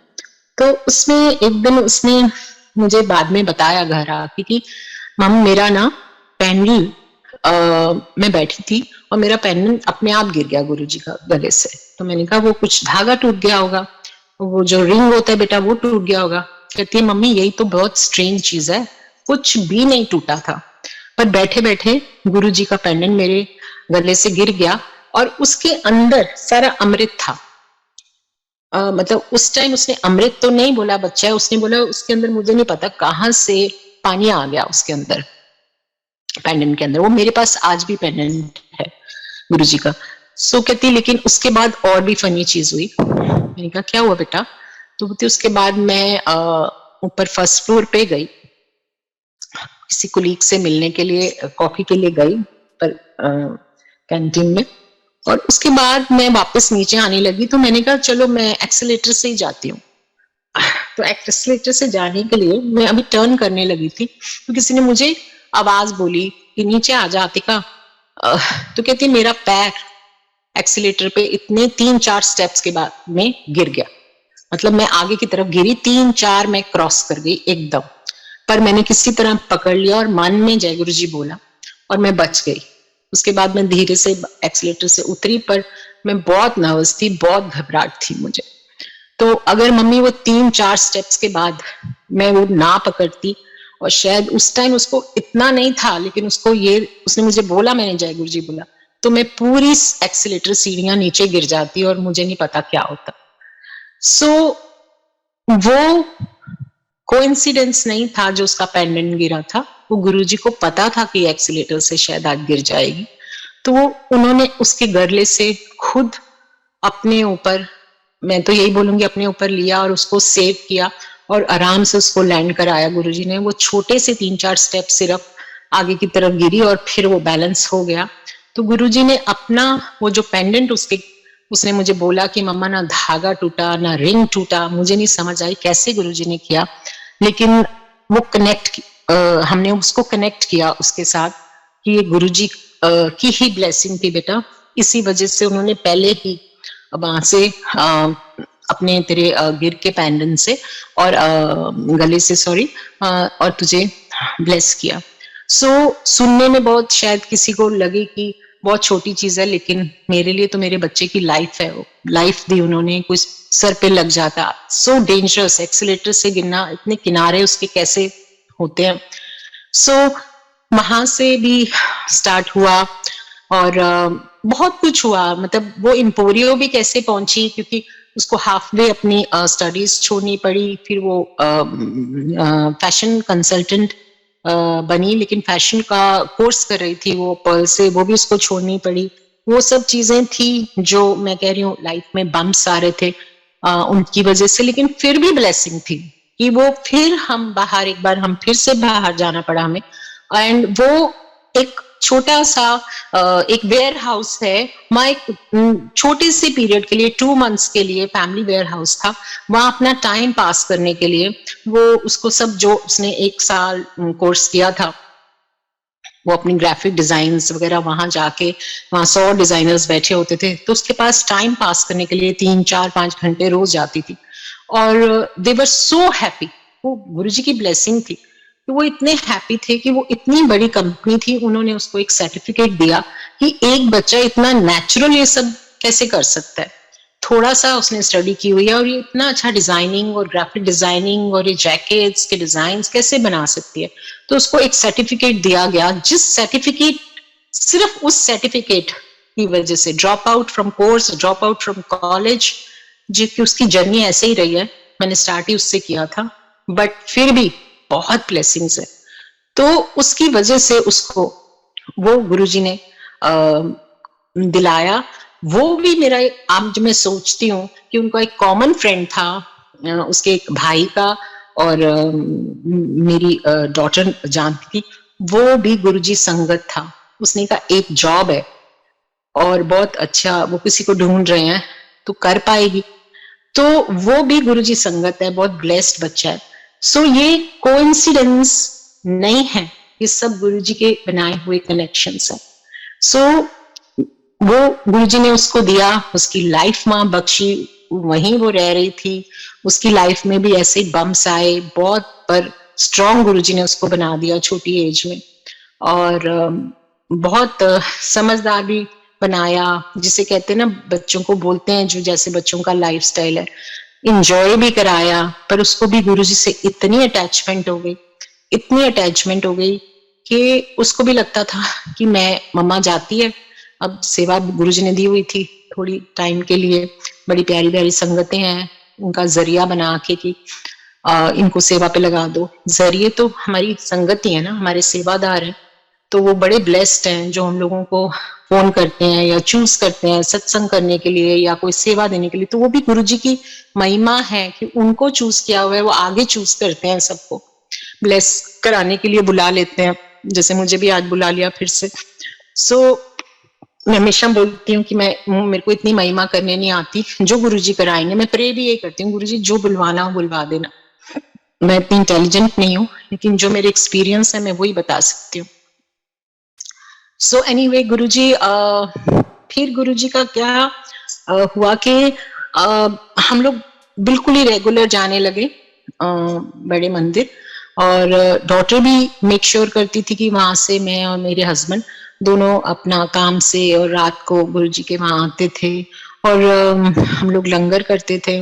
तो उसमें एक दिन उसने मुझे बाद में बताया घर आके कि मम, मेरा ना पेंडल, मैं बैठी थी और मेरा पेंडेंट अपने आप गिर गया गुरुजी का गले से। तो मैंने कहा वो कुछ धागा टूट गया होगा, वो जो रिंग होता है बेटा वो टूट गया होगा। कहती है मम्मी यही तो बहुत स्ट्रेंज चीज है, कुछ भी नहीं टूटा था, पर बैठे बैठे गुरुजी का पेंडेंट मेरे गले से गिर गया और उसके अंदर सारा अमृत था। मतलब उस टाइम उसने अमृत तो नहीं बोला, बच्चा है, उसने बोला उसके अंदर, मुझे नहीं पता कहाँ से पानी आ गया उसके अंदर, पेंडेंट के अंदर। वो मेरे पास आज भी पेंडेंट है गुरुजी का। सो कहती लेकिन उसके बाद और भी फनी चीज हुई। मैंने कहा क्या हुआ बेटा? तो बोलती उसके बाद मैं ऊपर फर्स्ट फ्लोर पे गई, किसी कुलीग से मिलने के लिए, कॉफी के लिए गई पर कैंटीन में, और उसके बाद मैं वापस नीचे आने लगी। तो मैंने कहा चलो मैं एक्सीलेटर से ही जाती हूँ। तो एक्सीलेटर से जाने के लिए मैं अभी टर्न करने लगी थी, तो किसी ने मुझे आवाज बोली कि नीचे आ जा अतिका। तो कहती मेरा पैर एक्सीलेटर पे इतने 3-4 स्टेप्स के बाद में गिर गया, मतलब मैं आगे की तरफ गिरी, 3-4 मैं क्रॉस कर गई एकदम, पर मैंने किसी तरह पकड़ लिया और मन में जय गुरु जी बोला और मैं बच गई। उसके बाद मैं धीरे से एक्सीलेटर से उतरी, पर मैं बहुत नर्वस थी, बहुत घबराहट थी मुझे। तो अगर मम्मी वो 3-4 स्टेप्स के बाद मैं वो ना पकड़ती, और शायद उस टाइम उसको इतना नहीं था, लेकिन उसको ये, उसने मुझे बोला, मैंने जय गुरु जी बोला, तो मैं पूरी एक्सीलेटर सीढ़ियां नीचे गिर जाती और मुझे नहीं पता क्या होता। सो वो कोइंसिडेंस नहीं था जो उसका पेंडेंट गिरा था, वो गुरुजी को पता था कि एक्सीलेटर से शायद आज गिर जाएगी, तो वो उन्होंने उसके गरले से खुद अपने ऊपर, मैं तो यही बोलूंगी अपने ऊपर लिया और उसको सेव किया और आराम से उसको लैंड कराया गुरुजी ने। वो छोटे से 3-4 स्टेप सिर्फ आगे की तरफ गिरी और फिर वो बैलेंस हो गया। तो गुरुजी ने अपना वो जो पेंडेंट उसके, उसने मुझे बोला कि मम्मा ना धागा टूटा ना रिंग टूटा, मुझे नहीं समझ आई कैसे गुरुजी ने किया, लेकिन वो कनेक्ट, हमने उसको कनेक्ट किया उसके साथ कि ये गुरुजी की ही ब्लेसिंग थी बेटा, इसी वजह से उन्होंने पहले ही वहां से अपने तेरे गिर के पेंडेंट से और गले से, सॉरी, और तुझे ब्लेस किया। सुनने में बहुत शायद किसी को लगे कि बहुत छोटी चीज है, लेकिन मेरे लिए तो मेरे बच्चे की लाइफ है। लाइफ दी उन्होंने, कुछ सर पे लग जाता। सो डेंजरस, एक्सीलेटर से गिरना, इतने किनारे उसके कैसे होते हैं। वहां से भी स्टार्ट हुआ और बहुत कुछ हुआ। मतलब वो इम्पोरियो भी कैसे पहुंची, क्योंकि उसको हाफ वे अपनी स्टडीज छोड़नी पड़ी। फिर वो फैशन कंसल्टेंट बनी, लेकिन फैशन का कोर्स कर रही थी वो पर्ल से, वो भी उसको छोड़नी पड़ी। वो सब चीजें थी जो मैं कह रही हूँ लाइफ में बम्प्स आ रहे थे उनकी वजह से, लेकिन फिर भी ब्लेसिंग थी कि वो फिर हम बाहर, एक बार हम फिर से बाहर जाना पड़ा हमें। एंड वो एक छोटा सा एक वेयर हाउस है वहाँ, एक छोटे से पीरियड के लिए 2 मंथ्स के लिए फैमिली वेयर हाउस था। वहाँ अपना टाइम पास करने के लिए वो उसको सब, जो उसने 1 साल कोर्स किया था, वो अपनी ग्राफिक डिजाइन्स वगैरह वहां जाके, वहां 100 डिजाइनर्स बैठे होते थे, तो उसके पास टाइम पास करने के लिए 3, 4, 5 घंटे रोज जाती थी। और दे वर सो हैप्पी। वो गुरुजी की ब्लेसिंग थी कि वो इतने हैप्पी थे कि वो इतनी बड़ी कंपनी थी, उन्होंने उसको एक सर्टिफिकेट दिया कि एक बच्चा इतना नेचुरल ये सब कैसे कर सकता है। थोड़ा सा उसने स्टडी की हुई है और ये इतना अच्छा डिजाइनिंग और ग्राफिक डिजाइनिंग और ये जैकेट्स के डिजाइन कैसे बना सकती है। तो उसको एक सर्टिफिकेट दिया गया, जिस सर्टिफिकेट, सिर्फ उस सर्टिफिकेट की वजह से, drop out from course, drop out from college, जो कि उसकी जर्नी ऐसे ही रही है। मैंने स्टार्ट ही उससे किया था, बट फिर भी बहुत ब्लेसिंग्स है। तो उसकी वजह से उसको वो गुरुजी ने दिलाया। वो भी मेरा, अब जो मैं सोचती हूँ कि उनका एक कॉमन फ्रेंड था, उसके एक भाई का, और मेरी डॉटर जानती थी, वो भी गुरुजी संगत था। उसने कहा एक जॉब है और बहुत अच्छा, वो किसी को ढूंढ रहे हैं, तो कर पाएगी। तो वो भी गुरुजी संगत है, बहुत ब्लेस्ड बच्चा है। ये कोइंसिडेंस नहीं है, ये सब गुरुजी के बनाए हुए कनेक्शंस है। वो गुरुजी ने उसको दिया, उसकी लाइफ मां बख्शी, वहीं वो रह रही थी। उसकी लाइफ में भी ऐसे बम्स आए बहुत, पर स्ट्रॉन्ग गुरुजी ने उसको बना दिया छोटी एज में। और बहुत समझदार भी बनाया, जिसे कहते हैं ना, बच्चों को बोलते हैं जो जैसे बच्चों का लाइफस्टाइल है, इंजॉय भी कराया। पर उसको भी गुरुजी से इतनी अटैचमेंट हो गई, इतनी अटैचमेंट हो गई कि उसको भी लगता था कि मैं, मम्मा जाती है, अब सेवा गुरुजी ने दी हुई थी थोड़ी टाइम के लिए, बड़ी प्यारी प्यारी संगतें हैं, उनका जरिया बना के कि इनको सेवा पे लगा दो। जरिए तो हमारी संगत ही है ना, हमारे सेवादार हैं। तो वो बड़े ब्लेस्ड हैं जो हम लोगों को फोन करते हैं या चूज करते हैं सत्संग करने के लिए या कोई सेवा देने के लिए। तो वो भी गुरुजी की महिमा है कि उनको चूज किया हुआ है, वो आगे चूज करते हैं, सबको ब्लेस कराने के लिए बुला लेते हैं। जैसे मुझे भी आज बुला लिया फिर से। मैं हमेशा बोलती हूँ कि मेरे को इतनी महिमा करने नहीं आती, जो गुरुजी कराएंगे। मैं प्रे भी यही करती हूँ, गुरुजी जो बुलवाना हो बुलवा देना। मैं इतनी इंटेलिजेंट नहीं हूँ, लेकिन जो मेरे एक्सपीरियंस है मैं वही बता सकती हूँ। एनीवे गुरुजी, फिर गुरुजी का क्या हुआ कि हम लोग बिल्कुल ही रेगुलर जाने लगे बड़े मंदिर। और डॉटर भी मेक श्योर करती थी कि वहां से मैं और मेरे हस्बैंड दोनों अपना काम से और रात को गुरुजी के वहां आते थे और हम लोग लंगर करते थे।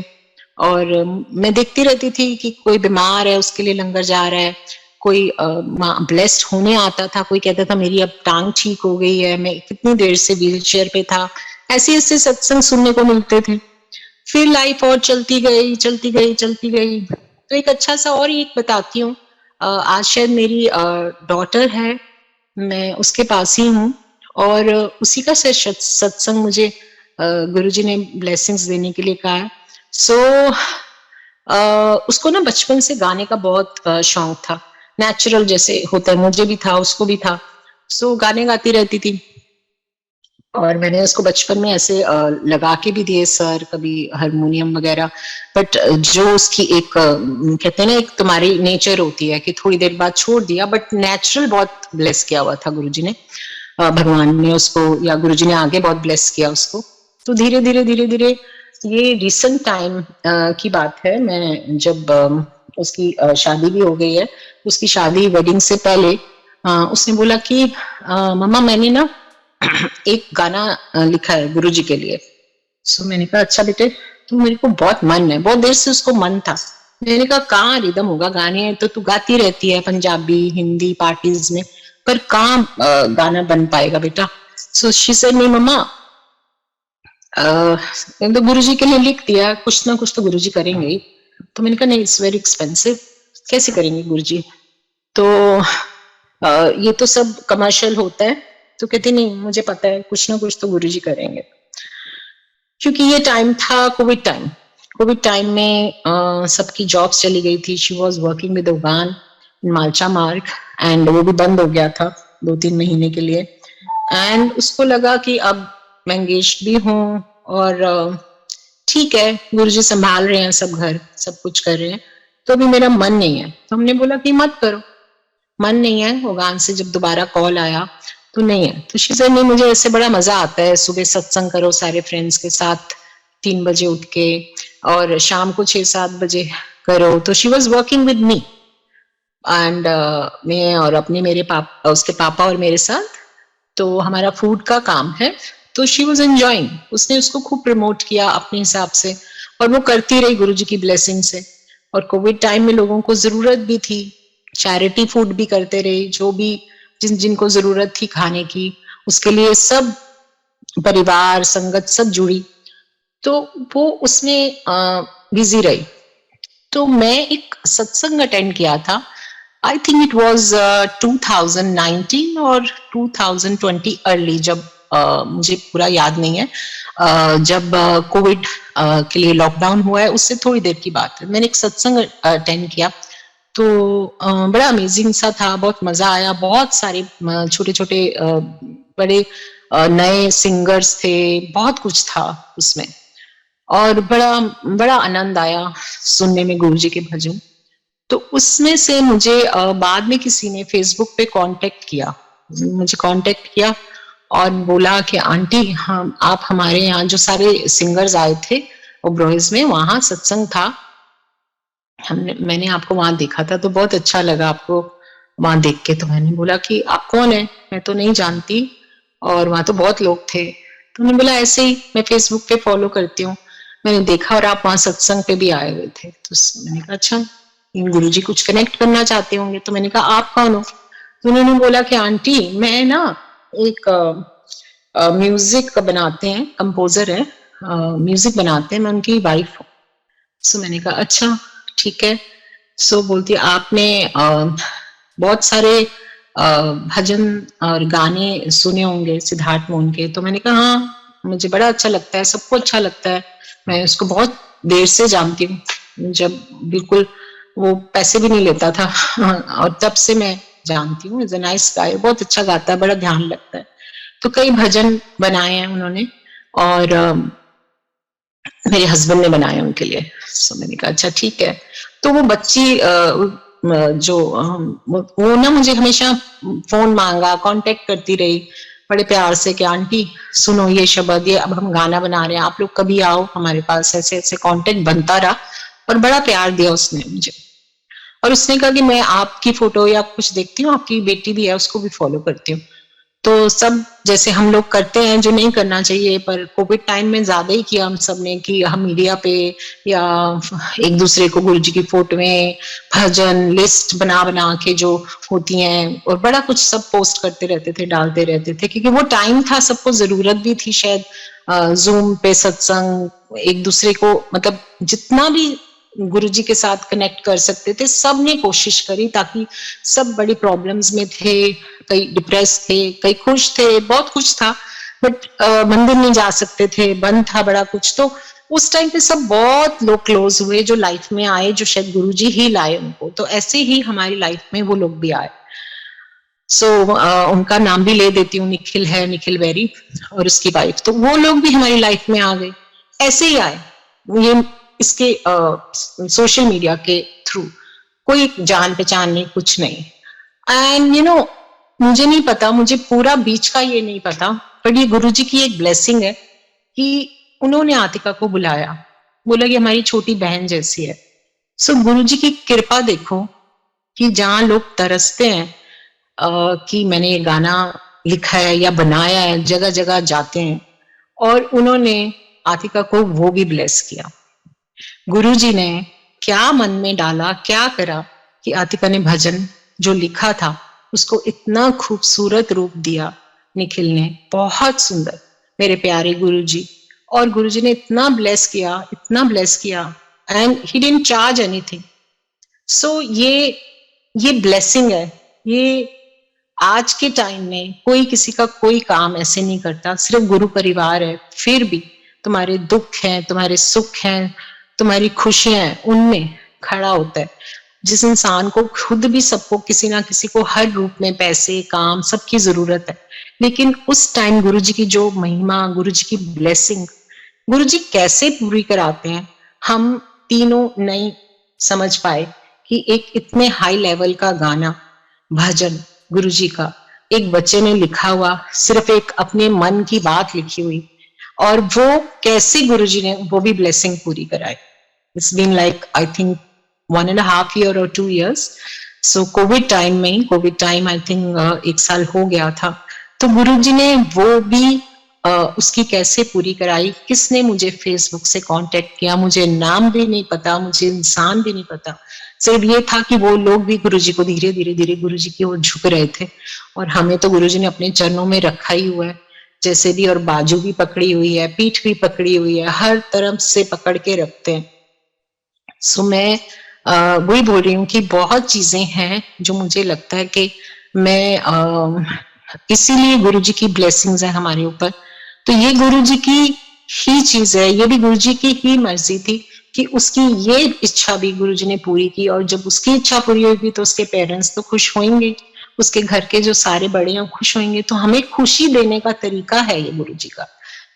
और मैं देखती रहती थी कि कोई बीमार है उसके लिए लंगर जा रहा है, कोई ब्लेस्ड होने आता था, कोई कहता था मेरी अब टांग ठीक हो गई है, मैं कितनी देर से व्हील चेयर पे था। ऐसे ऐसे सत्संग सुनने को मिलते थे। फिर लाइफ और चलती गई चलती गई चलती गई। तो एक अच्छा सा और एक बताती हूँ। आज शायद मेरी डॉटर है, मैं उसके पास ही हूँ, और उसी का सत्संग मुझे गुरुजी ने ब्लेसिंग्स देने के लिए कहा है। उसको ना बचपन से गाने का बहुत शौक था, नेचुरल जैसे होता है, मुझे भी था उसको भी था। गाने गाती रहती थी। और मैंने उसको बचपन में ऐसे लगा के भी दिए सर, कभी हारमोनियम वगैरह। बट जो उसकी एक कहते हैं ना, एक तुम्हारी नेचर होती है कि थोड़ी देर बाद छोड़ दिया, बट नेचुरल बहुत ब्लेस किया हुआ था गुरुजी ने, भगवान ने उसको, या गुरुजी ने आगे बहुत ब्लेस किया उसको। तो धीरे धीरे धीरे धीरे, ये रिसेंट टाइम की बात है, मैं जब उसकी शादी भी हो गई है, उसकी शादी वेडिंग से पहले उसने बोला कि मम्मा मैंने ना एक गाना लिखा है गुरुजी के लिए। सो मैंने कहा अच्छा बेटे, तो मेरे को बहुत मन है, बहुत देर से उसको मन था। मैंने कहा कहाँ रिदम होगा, गाने तो तू गाती रहती है पंजाबी हिंदी पार्टीज में, पर कहाँ गाना बन पाएगा बेटा। सो शी सेड नहीं मम्मा, तो गुरुजी के लिए लिख दिया, कुछ ना कुछ तो गुरुजी करेंगे ही। तो मैंने कहा नहीं इट्स वेरी एक्सपेंसिव, कैसे करेंगे गुरुजी, तो ये तो सब कमर्शियल होता है। तो कहती नहीं मुझे पता है कुछ ना कुछ तो गुरुजी करेंगे। क्योंकि ये टाइम था कोविड टाइम, कोविड टाइम में सबकी जॉब्स चली गई थी। शी वॉज वर्किंग विद उगान इन मालचा मार्ग एंड वो भी बंद हो गया था 2-3 महीने के लिए। एंड उसको लगा कि अब मैं एंगेज भी हूँ और ठीक है गुरुजी संभाल रहे हैं सब, घर सब कुछ कर रहे हैं, तो अभी मेरा मन नहीं है। तो हमने बोला कि मत करो, मन नहीं है। उगान से जब दोबारा कॉल आया तो नहीं है। तो शी सेड नहीं मुझे ऐसे बड़ा मजा आता है, सुबह सत्संग करो सारे फ्रेंड्स के साथ 3 बजे उठ के और शाम को 6-7 बजे करो। तो she was working with me and मैं और अपने मेरे पापा, उसके पापा और मेरे साथ, तो हमारा फूड का काम है। तो शी वॉज एंजॉइंग, उसने उसको खूब प्रमोट किया अपने हिसाब से और वो करती रही गुरुजी की ब्लेसिंग से। और कोविड टाइम में लोगों को जरूरत भी थी, चैरिटी फूड भी करते रहे, जो भी जिनको जरूरत थी खाने की उसके लिए सब परिवार संगत सब जुड़ी, तो वो उसमें बिजी रही। तो मैं एक सत्संग अटेंड किया था, आई थिंक इट वॉज 2019 और 2020 अर्ली, जब मुझे पूरा याद नहीं है, जब कोविड के लिए लॉकडाउन हुआ है उससे थोड़ी देर की बात है। मैंने एक सत्संग अटेंड किया, तो बड़ा अमेजिंग सा था, बहुत मजा आया। बहुत सारे छोटे छोटे बड़े नए सिंगर्स थे, बहुत कुछ था उसमें और बड़ा बड़ा आनंद आया सुनने में गुरुजी के भजन। तो उसमें से मुझे बाद में किसी ने फेसबुक पे कांटेक्ट किया, मुझे कांटेक्ट किया और बोला कि आंटी हम आप हमारे यहाँ जो सारे सिंगर्स आए थे ओब्रॉयज में, वहां सत्संग था, मैंने आपको वहां देखा था तो बहुत अच्छा लगा आपको वहां देख के। तो मैंने बोला कि आप कौन है, मैं तो नहीं जानती, और वहां तो बहुत लोग थे। तो मैंने बोला ऐसे ही मैं फेसबुक पे फॉलो करती हूँ, मैंने देखा और आप वहां सत्संग पे भी आए हुए थे। तो मैंने कहा अच्छा गुरुजी कुछ कनेक्ट करना चाहते होंगे। तो मैंने कहा आप कौन हो। तो उन्होंने बोला कि आंटी मैं ना एक म्यूजिक बनाते हैं, कंपोजर है, म्यूजिक बनाते हैं, मैं उनकी वाइफ हूँ। सो मैंने कहा अच्छा ठीक है। सो बोलती आपने बहुत सारे भजन और गाने सुने होंगे सिद्धार्थ मोहन के। तो मैंने कहा हाँ मुझे बड़ा अच्छा लगता है, सबको अच्छा लगता है, मैं उसको बहुत देर से जानती हूँ, जब बिल्कुल वो पैसे भी नहीं लेता था और तब से मैं जानती हूँ। इज अ नाइस गाय, बहुत अच्छा गाता है, बड़ा ध्यान लगता है। तो कई भजन बनाए हैं उन्होंने और मेरे हस्बैंड ने बनाया उनके लिए। सो मैंने कहा अच्छा ठीक है। तो वो बच्ची जो वो ना मुझे हमेशा फोन मांगा, कांटेक्ट करती रही बड़े प्यार से कि आंटी सुनो ये शब्द, ये अब हम गाना बना रहे हैं, आप लोग कभी आओ हमारे पास। ऐसे ऐसे कांटेक्ट बनता रहा और बड़ा प्यार दिया उसने मुझे। और उसने कहा कि मैं आपकी फोटो या कुछ देखती हूँ, आपकी बेटी भी है उसको भी फॉलो करती हूँ। तो सब जैसे हम लोग करते हैं जो नहीं करना चाहिए, पर कोविड टाइम में ज्यादा ही किया हम सब ने कि हम मीडिया पे या एक दूसरे को गुरुजी की फोटोएं भजन लिस्ट बना बना के जो होती हैं और बड़ा कुछ सब पोस्ट करते रहते थे, डालते रहते थे, क्योंकि वो टाइम था, सबको जरूरत भी थी शायद जूम पे सत्संग एक दूसरे को, मतलब जितना भी गुरुजी के साथ कनेक्ट कर सकते थे सब ने कोशिश करी, ताकि सब बड़ी प्रॉब्लम्स में थे, कई डिप्रेस थे, कई खुश थे, बहुत कुछ था, बट मंदिर नहीं जा सकते थे, बंद था बड़ा कुछ। तो उस टाइम पे सब बहुत लोग क्लोज हुए जो लाइफ में आए, जो शायद गुरुजी ही लाए उनको। तो ऐसे ही हमारी लाइफ में वो लोग भी आए। सो उनका नाम भी ले देती हूँ, निखिल है, निखिल बेरी और उसकी वाइफ, तो वो लोग भी हमारी लाइफ में आ गए, ऐसे ही आए ये इसके सोशल मीडिया के थ्रू, कोई जान पहचान नहीं, कुछ नहीं। एंड यू नो मुझे नहीं पता, मुझे पूरा बीच का ये नहीं पता, पर ये गुरुजी की एक ब्लेसिंग है कि उन्होंने आतिका को बुलाया, बोला कि हमारी छोटी बहन जैसी है। सो गुरुजी की कृपा देखो कि जहां लोग तरसते हैं कि मैंने ये गाना लिखा है या बनाया है, जगह जगह जाते हैं और उन्होंने आतिका को वो भी ब्लेस किया। गुरुजी ने क्या मन में डाला, क्या करा कि आतिका ने भजन जो लिखा था उसको इतना खूबसूरत रूप दिया निखिल ने, बहुत सुंदर, मेरे प्यारे गुरुजी। और गुरुजी ने इतना ब्लेस किया, इतना ब्लेस किया, and he didn't charge anything. So ये ब्लेसिंग है। ये आज के टाइम में कोई किसी का कोई काम ऐसे नहीं करता, सिर्फ गुरु परिवार है। फिर भी तुम्हारे दुख हैं, तुम्हारे सुख हैं, तुम्हारी खुशियां हैं, उनमें खड़ा होता है। जिस इंसान को खुद भी सबको किसी ना किसी को हर रूप में पैसे, काम, सबकी जरूरत है, लेकिन उस टाइम गुरुजी की जो महिमा, गुरुजी की ब्लेसिंग, गुरुजी कैसे पूरी कराते हैं, हम तीनों नहीं समझ पाए कि एक इतने हाई लेवल का गाना, भजन गुरुजी का, एक बच्चे ने लिखा हुआ, सिर्फ एक अपने मन की बात लिखी हुई, और वो कैसे गुरुजी ने वो भी ब्लेसिंग पूरी कराई। It's been like I think 1.5 year or 2 years. So Covid time में, कोविड टाइम आई थिंक 1 साल हो गया था, तो गुरुजी ने वो भी उसकी कैसे पूरी कराई। किसने मुझे फेसबुक से कांटेक्ट किया, मुझे नाम भी नहीं पता, मुझे इंसान भी नहीं पता, सिर्फ ये था कि वो लोग भी गुरुजी को धीरे धीरे धीरे गुरुजी की ओर झुक रहे थे, और हमें तो गुरुजी ने अपने चरणों में रखा ही हुआ है जैसे भी, और बाजू भी पकड़ी हुई है, पीठ भी पकड़ी हुई है, हर तरफ से पकड़ के रखते हैं। सो मैं वही बोल रही हूँ कि बहुत चीजें हैं जो मुझे लगता है कि मैं इसीलिए गुरुजी की ब्लेसिंग्स है हमारे ऊपर। तो ये गुरुजी की ही चीज है, ये भी गुरुजी की ही मर्जी थी कि उसकी ये इच्छा भी गुरुजी ने पूरी की, और जब उसकी इच्छा पूरी होगी तो उसके पेरेंट्स तो खुश होंगे, उसके घर के जो सारे बड़े हैं खुश होंगे। तो हमें खुशी देने का तरीका है ये गुरुजी का,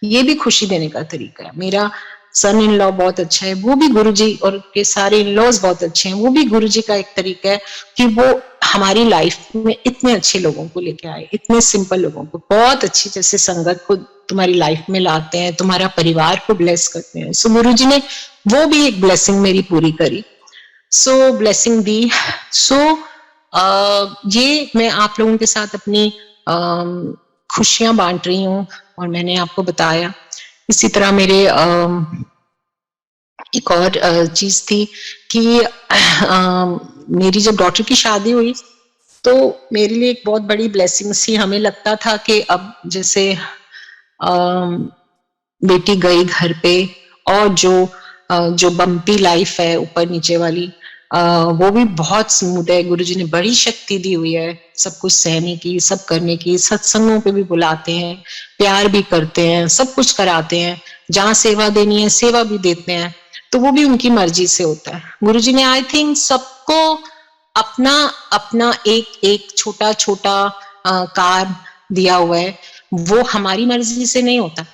ये भी खुशी देने का तरीका है। मेरा सन इन लॉ बहुत अच्छा है, वो भी गुरुजी, और के सारे इन लॉज बहुत अच्छे हैं, वो भी गुरुजी का एक तरीका है कि वो हमारी लाइफ में इतने अच्छे लोगों को लेके आए, इतने सिंपल लोगों को बहुत अच्छी जैसे संगत को तुम्हारी लाइफ में लाते हैं, तुम्हारा परिवार को ब्लेस करते हैं। सो गुरुजी ने वो भी एक ब्लेसिंग मेरी पूरी करी, सो ब्लेसिंग दी। सो ये मैं आप लोगों के साथ अपनी खुशियां बांट रही हूँ, और मैंने आपको बताया। इसी तरह मेरे एक और चीज थी कि मेरी जब डॉटर की शादी हुई तो मेरे लिए एक बहुत बड़ी ब्लेसिंग थी। हमें लगता था कि अब जैसे बेटी गई घर पे, और जो बम्पी लाइफ है ऊपर नीचे वाली, वो भी बहुत स्मूथ है। गुरुजी ने बड़ी शक्ति दी हुई है सब कुछ सहने की, सब करने की। सत्संगों पे भी बुलाते हैं, प्यार भी करते हैं, सब कुछ कराते हैं, जहाँ सेवा देनी है सेवा भी देते हैं, तो वो भी उनकी मर्जी से होता है। गुरुजी ने आई थिंक सबको अपना अपना एक एक छोटा छोटा कार्य दिया हुआ है, वो हमारी मर्जी से नहीं होता,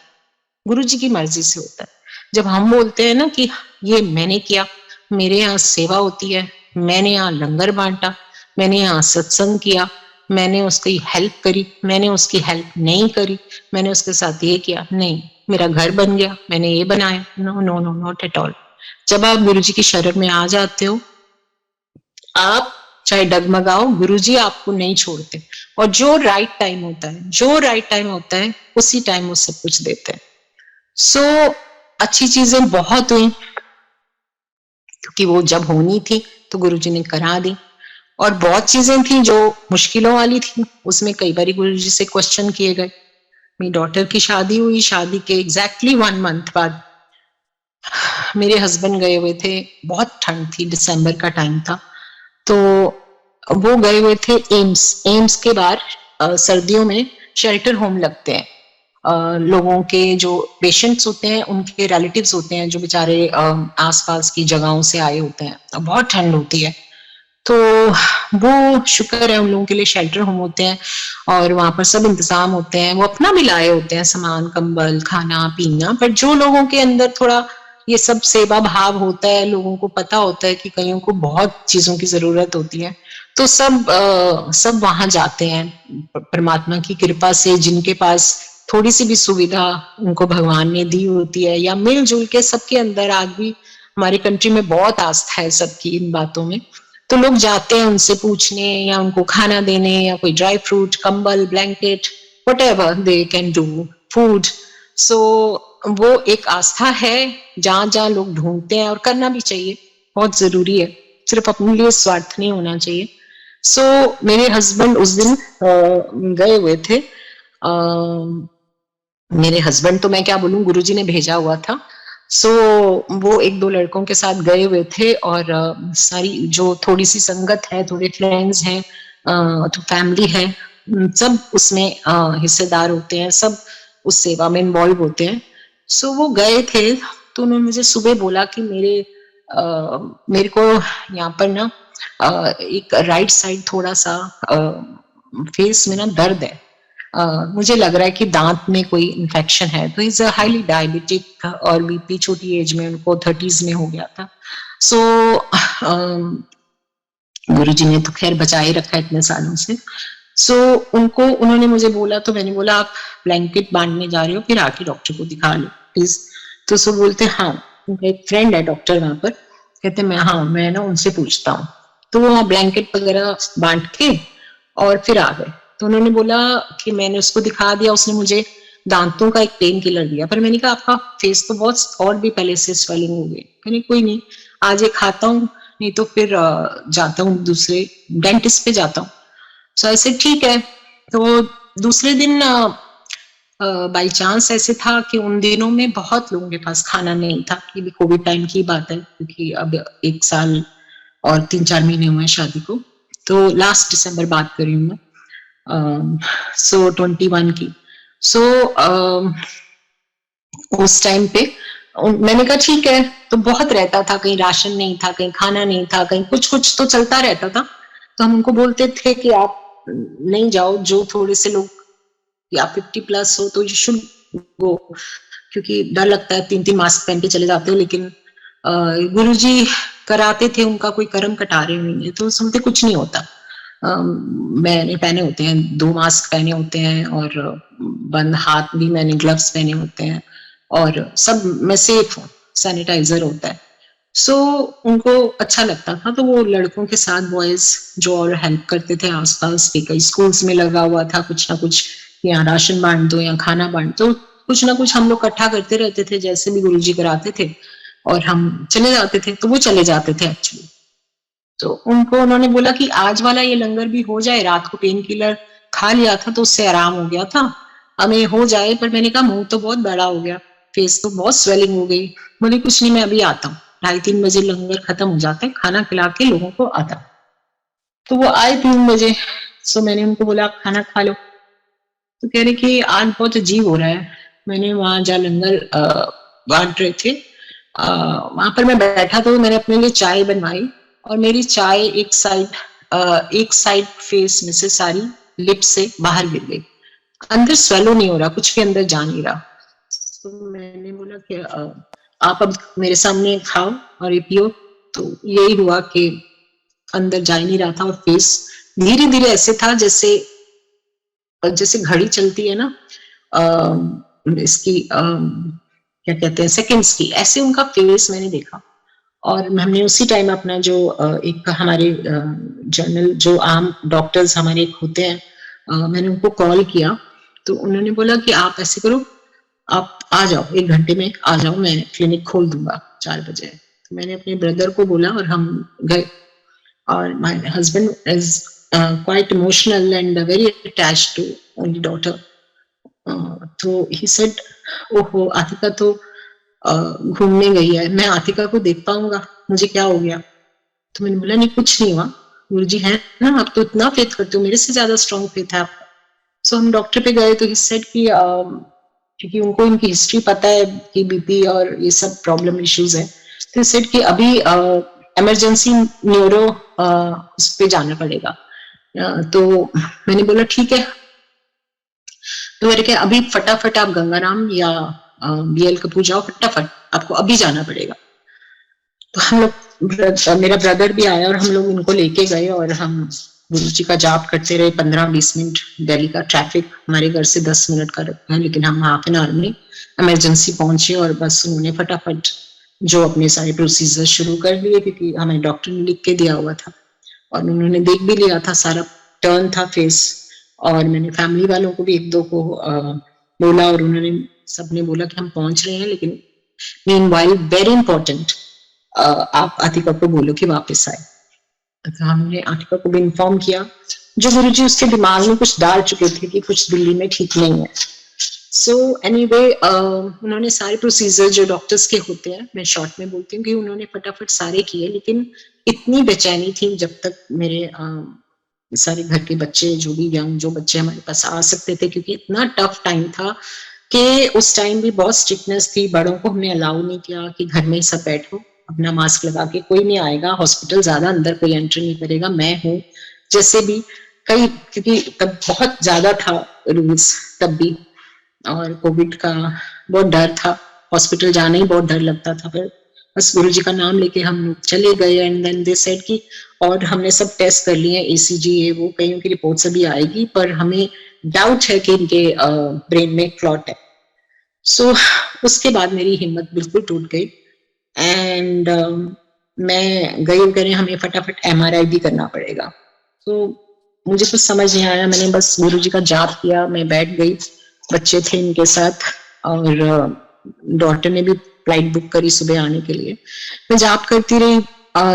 गुरुजी की मर्जी से होता है। जब हम बोलते हैं ना कि ये मैंने किया, मेरे यहाँ सेवा होती है, मैंने यहाँ लंगर बांटा, मैंने यहाँ सत्संग किया, मैंने उसकी हेल्प करी, मैंने उसकी हेल्प नहीं करी, मैंने उसके साथ ये किया, नहीं, मेरा घर बन गया, मैंने ये बनाया, no no no, not at all. जब आप गुरुजी की शरण में आ जाते हो, आप चाहे डगमगाओ, गुरुजी आपको नहीं छोड़ते, और जो राइट टाइम होता है, जो राइट टाइम होता है उसी टाइम वो सब कुछ देते हैं। सो अच्छी चीजें बहुत हुई, क्योंकि वो जब होनी थी तो गुरुजी ने करा दी, और बहुत चीजें थी जो मुश्किलों वाली थी, उसमें कई बार गुरुजी से क्वेश्चन किए गए। मेरी डॉटर की शादी हुई, शादी के एग्जैक्टली 1 month बाद मेरे हस्बैंड गए हुए थे, बहुत ठंड थी, दिसंबर का टाइम था, तो वो गए हुए थे एम्स के बाहर। सर्दियों में शेल्टर होम लगते हैं, लोगों के जो पेशेंट्स होते हैं उनके रिलेटिव्स होते हैं जो बेचारे आसपास की जगहों से आए होते हैं, तो बहुत ठंड होती है, तो वो शुक्र है उन लोगों के लिए शेल्टर होम होते हैं, और वहां पर सब इंतजाम होते हैं, वो अपना भी लाए होते हैं सामान, कंबल, खाना पीना। पर जो लोगों के अंदर थोड़ा ये सब सेवा भाव होता है, लोगों को पता होता है कि कईयों को बहुत चीजों की जरूरत होती है, तो सब वहां जाते हैं परमात्मा की कृपा से, जिनके पास थोड़ी सी भी सुविधा उनको भगवान ने दी होती है, या मिलजुल के सबके अंदर। आज भी हमारी कंट्री में बहुत आस्था है सबकी इन बातों में, तो लोग जाते हैं उनसे पूछने या उनको खाना देने या कोई ड्राई फ्रूट, कंबल, blanket, whatever they can do, food. So वो एक आस्था है जहां जहां लोग ढूंढते हैं, और करना भी चाहिए, बहुत जरूरी है, सिर्फ अपने लिए स्वार्थ नहीं होना चाहिए। सो मेरे हस्बैंड उस दिन गए हुए थे, मेरे हस्बैंड तो मैं क्या बोलूं, गुरुजी ने भेजा हुआ था। सो वो एक दो लड़कों के साथ गए हुए थे, और सारी जो थोड़ी सी संगत है, थोड़े फ्रेंड्स हैं, तो फैमिली है, सब उसमें हिस्सेदार होते हैं, सब उस सेवा में इन्वॉल्व होते हैं। सो वो गए थे, तो उन्होंने मुझे सुबह बोला कि मेरे को यहाँ पर ना एक राइट साइड थोड़ा सा फेस में ना दर्द है, मुझे लग रहा है कि दांत में कोई इन्फेक्शन है। तो इज हाईली डायबिटिक, और बीपी छोटी एज में उनको 30s में हो गया था। सो गुरुजी ने तो खैर बचाए रखा है इतने सालों से। सो उन्होंने मुझे बोला, तो मैंने बोला आप ब्लैंकेट बांधने जा रहे हो, फिर आके डॉक्टर को दिखा लो प्लीज। तो सो बोलते हाँ, उनका एक फ्रेंड है डॉक्टर वहां पर, कहते मैं ना उनसे पूछता हूँ। तो वो वहाँ ब्लैंकेट वगैरह बांट के और फिर आ गए। तो उन्होंने बोला कि मैंने उसको दिखा दिया, उसने मुझे दांतों का एक पेन किलर दिया, पर मैंने कहा आपका फेस तो बहुत, और भी पहले से स्वेलिंग हो गई। मैंने कोई नहीं, आज एक खाता हूँ, नहीं तो फिर जाता हूँ दूसरे डेंटिस्ट पे जाता हूँ। सो ऐसे ठीक है। तो दूसरे दिन बाई चांस ऐसे था कि उन दिनों में बहुत लोगों के पास खाना नहीं था, ये भी कोविड टाइम की बात है, क्योंकि अब 1 साल और 3-4 महीने हुए शादी को, तो लास्ट दिसंबर बात कर रही हूँ मैं, सो 21 की। सो उस टाइम पे मैंने कहा ठीक है, तो बहुत रहता था, कहीं राशन नहीं था, कहीं खाना नहीं था, कहीं कुछ कुछ तो चलता रहता था। तो हम उनको बोलते थे कि आप नहीं जाओ, जो थोड़े से लोग या 50+ हो तो यू शुड गो, क्योंकि डर लगता है, 3-3 मास्क पहन के चले जाते हो। लेकिन गुरुजी कराते थे, उनका कोई कर्म कटा रहे नहीं है, तो समझते कुछ नहीं होता। मैंने पहने होते हैं 2 मास्क पहने होते हैं, और बंद हाथ भी मैंने ग्लव्स पहने होते हैं, और सब मैं सेफ हूँ, सैनिटाइजर होता है। सो उनको अच्छा लगता था, तो वो लड़कों के साथ बॉयज जो और हेल्प करते थे आसपास के, कई स्कूल्स में लगा हुआ था कुछ ना कुछ, या राशन बांट दो या खाना बांट दो, कुछ ना कुछ हम लोग इकट्ठा करते रहते थे, जैसे भी गुरुजी कराते थे, और हम चले जाते थे, तो वो चले जाते थे एक्चुअली। तो उनको उन्होंने बोला कि आज वाला ये लंगर भी हो जाए, रात को पेन किलर खा लिया था तो उससे आराम हो गया था, हमें हो जाए। पर मैंने कहा मुंह तो बहुत बड़ा हो गया, फेस तो बहुत स्वेलिंग हो गई। बोले कुछ नहीं, मैं अभी आता हूँ, 2:30-3 बजे लंगर खत्म हो जाता है, खाना खिला के लोगों को आता। तो वो आए 3 बजे। सो मैंने उनको बोला आप खाना खा लो, तो कह रहे कि आज बहुत अजीब हो रहा है। मैंने वहां जहाँ लंगर बांट रहे थे, वहां पर मैं बैठा, तो मैंने अपने लिए चाय बनवाई, और मेरी चाय एक साइड फेस में से सारी लिप से बाहर गिर गई, अंदर स्वेलो नहीं हो रहा, कुछ भी अंदर जा नहीं रहा। तो मैंने बोला कि आप अब मेरे सामने खाओ और ये पियो। तो यही हुआ कि अंदर जा ही नहीं रहा था, और फेस धीरे धीरे ऐसे था जैसे जैसे घड़ी चलती है ना, इसकी क्या कहते हैं, सेकंड्स की, ऐसे उनका फेस मैंने देखा। और हमने उसी टाइम अपना जो एक हमारे जनरल जो आम डॉक्टर्स हमारे एक होते हैं, मैंने उनको कॉल किया। तो उन्होंने बोला कि आप ऐसे करो, आप आ जाओ, 1 घंटे में आ जाओ, मैं क्लिनिक खोल दूंगा 4 बजे। तो मैंने अपने ब्रदर को बोला और हम गए। और my husband is quite emotional and very attached to only daughter. तो ही सेड ओहो, आतिका तो घूमने गई है, मैं आतिका को देख पाऊंगा, मुझे क्या हो गया? तो मैंने बोला नहीं, कुछ नहीं हुआ, गुरुजी है ना, आप तो इतना फेथ करते हो, मेरे से ज्यादा स्ट्रॉन्ग फेथ है आपका। सो हम डॉक्टर पे गए, तो ही सेड कि क्योंकि उनको इनकी हिस्ट्री पता है कि बीपी और ये सब प्रॉब्लम इश्यूज है, तो सेड कि अभी इमरजेंसी न्यूरो उस पे जाना पड़ेगा। तो मैंने बोला ठीक है। तो मेरे क्या अभी फटाफट आप गंगाराम या बीएल कपूर जाओ, फटाफट आपको अभी जाना पड़ेगा। तो हम लोग, मेरा ब्रदर भी आया और हम लोग इनको लेके गए, और हम गुरु जी का जाप करते रहे 15-20 मिनट। दिल्ली का ट्रैफिक हमारे घर से 10 मिनट का रखता है, लेकिन हम हाफ एन आवर में इमरजेंसी पहुंचे, और बस उन्होंने फटाफट जो अपने सारे प्रोसीजर शुरू कर लिए, क्योंकि हमें डॉक्टर ने लिख के दिया हुआ था। और उन्होंने देख भी लिया था, सारा टर्न था फेस। और मैंने फैमिली वालों को भी एक दो को बोला और उन्होंने सबने बोला कि हम पहुंच रहे हैं, लेकिन मीनवाइल वेरी इंपॉर्टेंट, आप आतिका को बोलो कि वापस आए। तो हमने आतिका को भी इन्फॉर्म किया। जो गुरुजी उसके दिमाग में कुछ डाल चुके थे कि कुछ दिल्ली में ठीक नहीं है। सो एनीवे उन्होंने सारे प्रोसीजर जो डॉक्टर्स के होते हैं, मैं शॉर्ट में बोलती हूँ कि उन्होंने फटाफट सारे किए, लेकिन इतनी बेचैनी थी जब तक मेरे सारे घर के बच्चे, जो भी यंग जो बच्चे हमारे पास आ सकते थे, क्योंकि इतना टफ टाइम था कि उस टाइम भी बहुत स्ट्रिक्टनेस थी। बड़ों को हमने अलाउ नहीं किया कि घर में ही सब बैठो, अपना मास्क लगा के, कोई नहीं आएगा हॉस्पिटल, ज्यादा अंदर कोई एंट्री नहीं करेगा, मैं हूँ जैसे भी कई, क्योंकि तब बहुत ज्यादा था रूल्स तब भी, और कोविड का बहुत डर था, हॉस्पिटल जाना ही बहुत डर लगता था। फिर बस गुरु जी का नाम लेके हम लोग चले गए एंड देन दे सेड कि, और हमने सब टेस्ट कर लिए, एसीजी ये वो, कईयों की रिपोर्ट्स अभी आएगी, पर हमें डाउट है कि इनके ब्रेन में क्लॉट है। सो उसके बाद मेरी हिम्मत बिल्कुल टूट गई एंड मैं गई, कह रहे हमें फटाफट एमआरआई भी करना पड़ेगा। तो मुझे कुछ समझ नहीं आया, मैंने बस गुरु जी का जाप किया, मैं बैठ गई, बच्चे थे इनके साथ, और डॉटर ने भी फ्लाइट बुक करी सुबह आने के लिए। मैं जाप करती रही,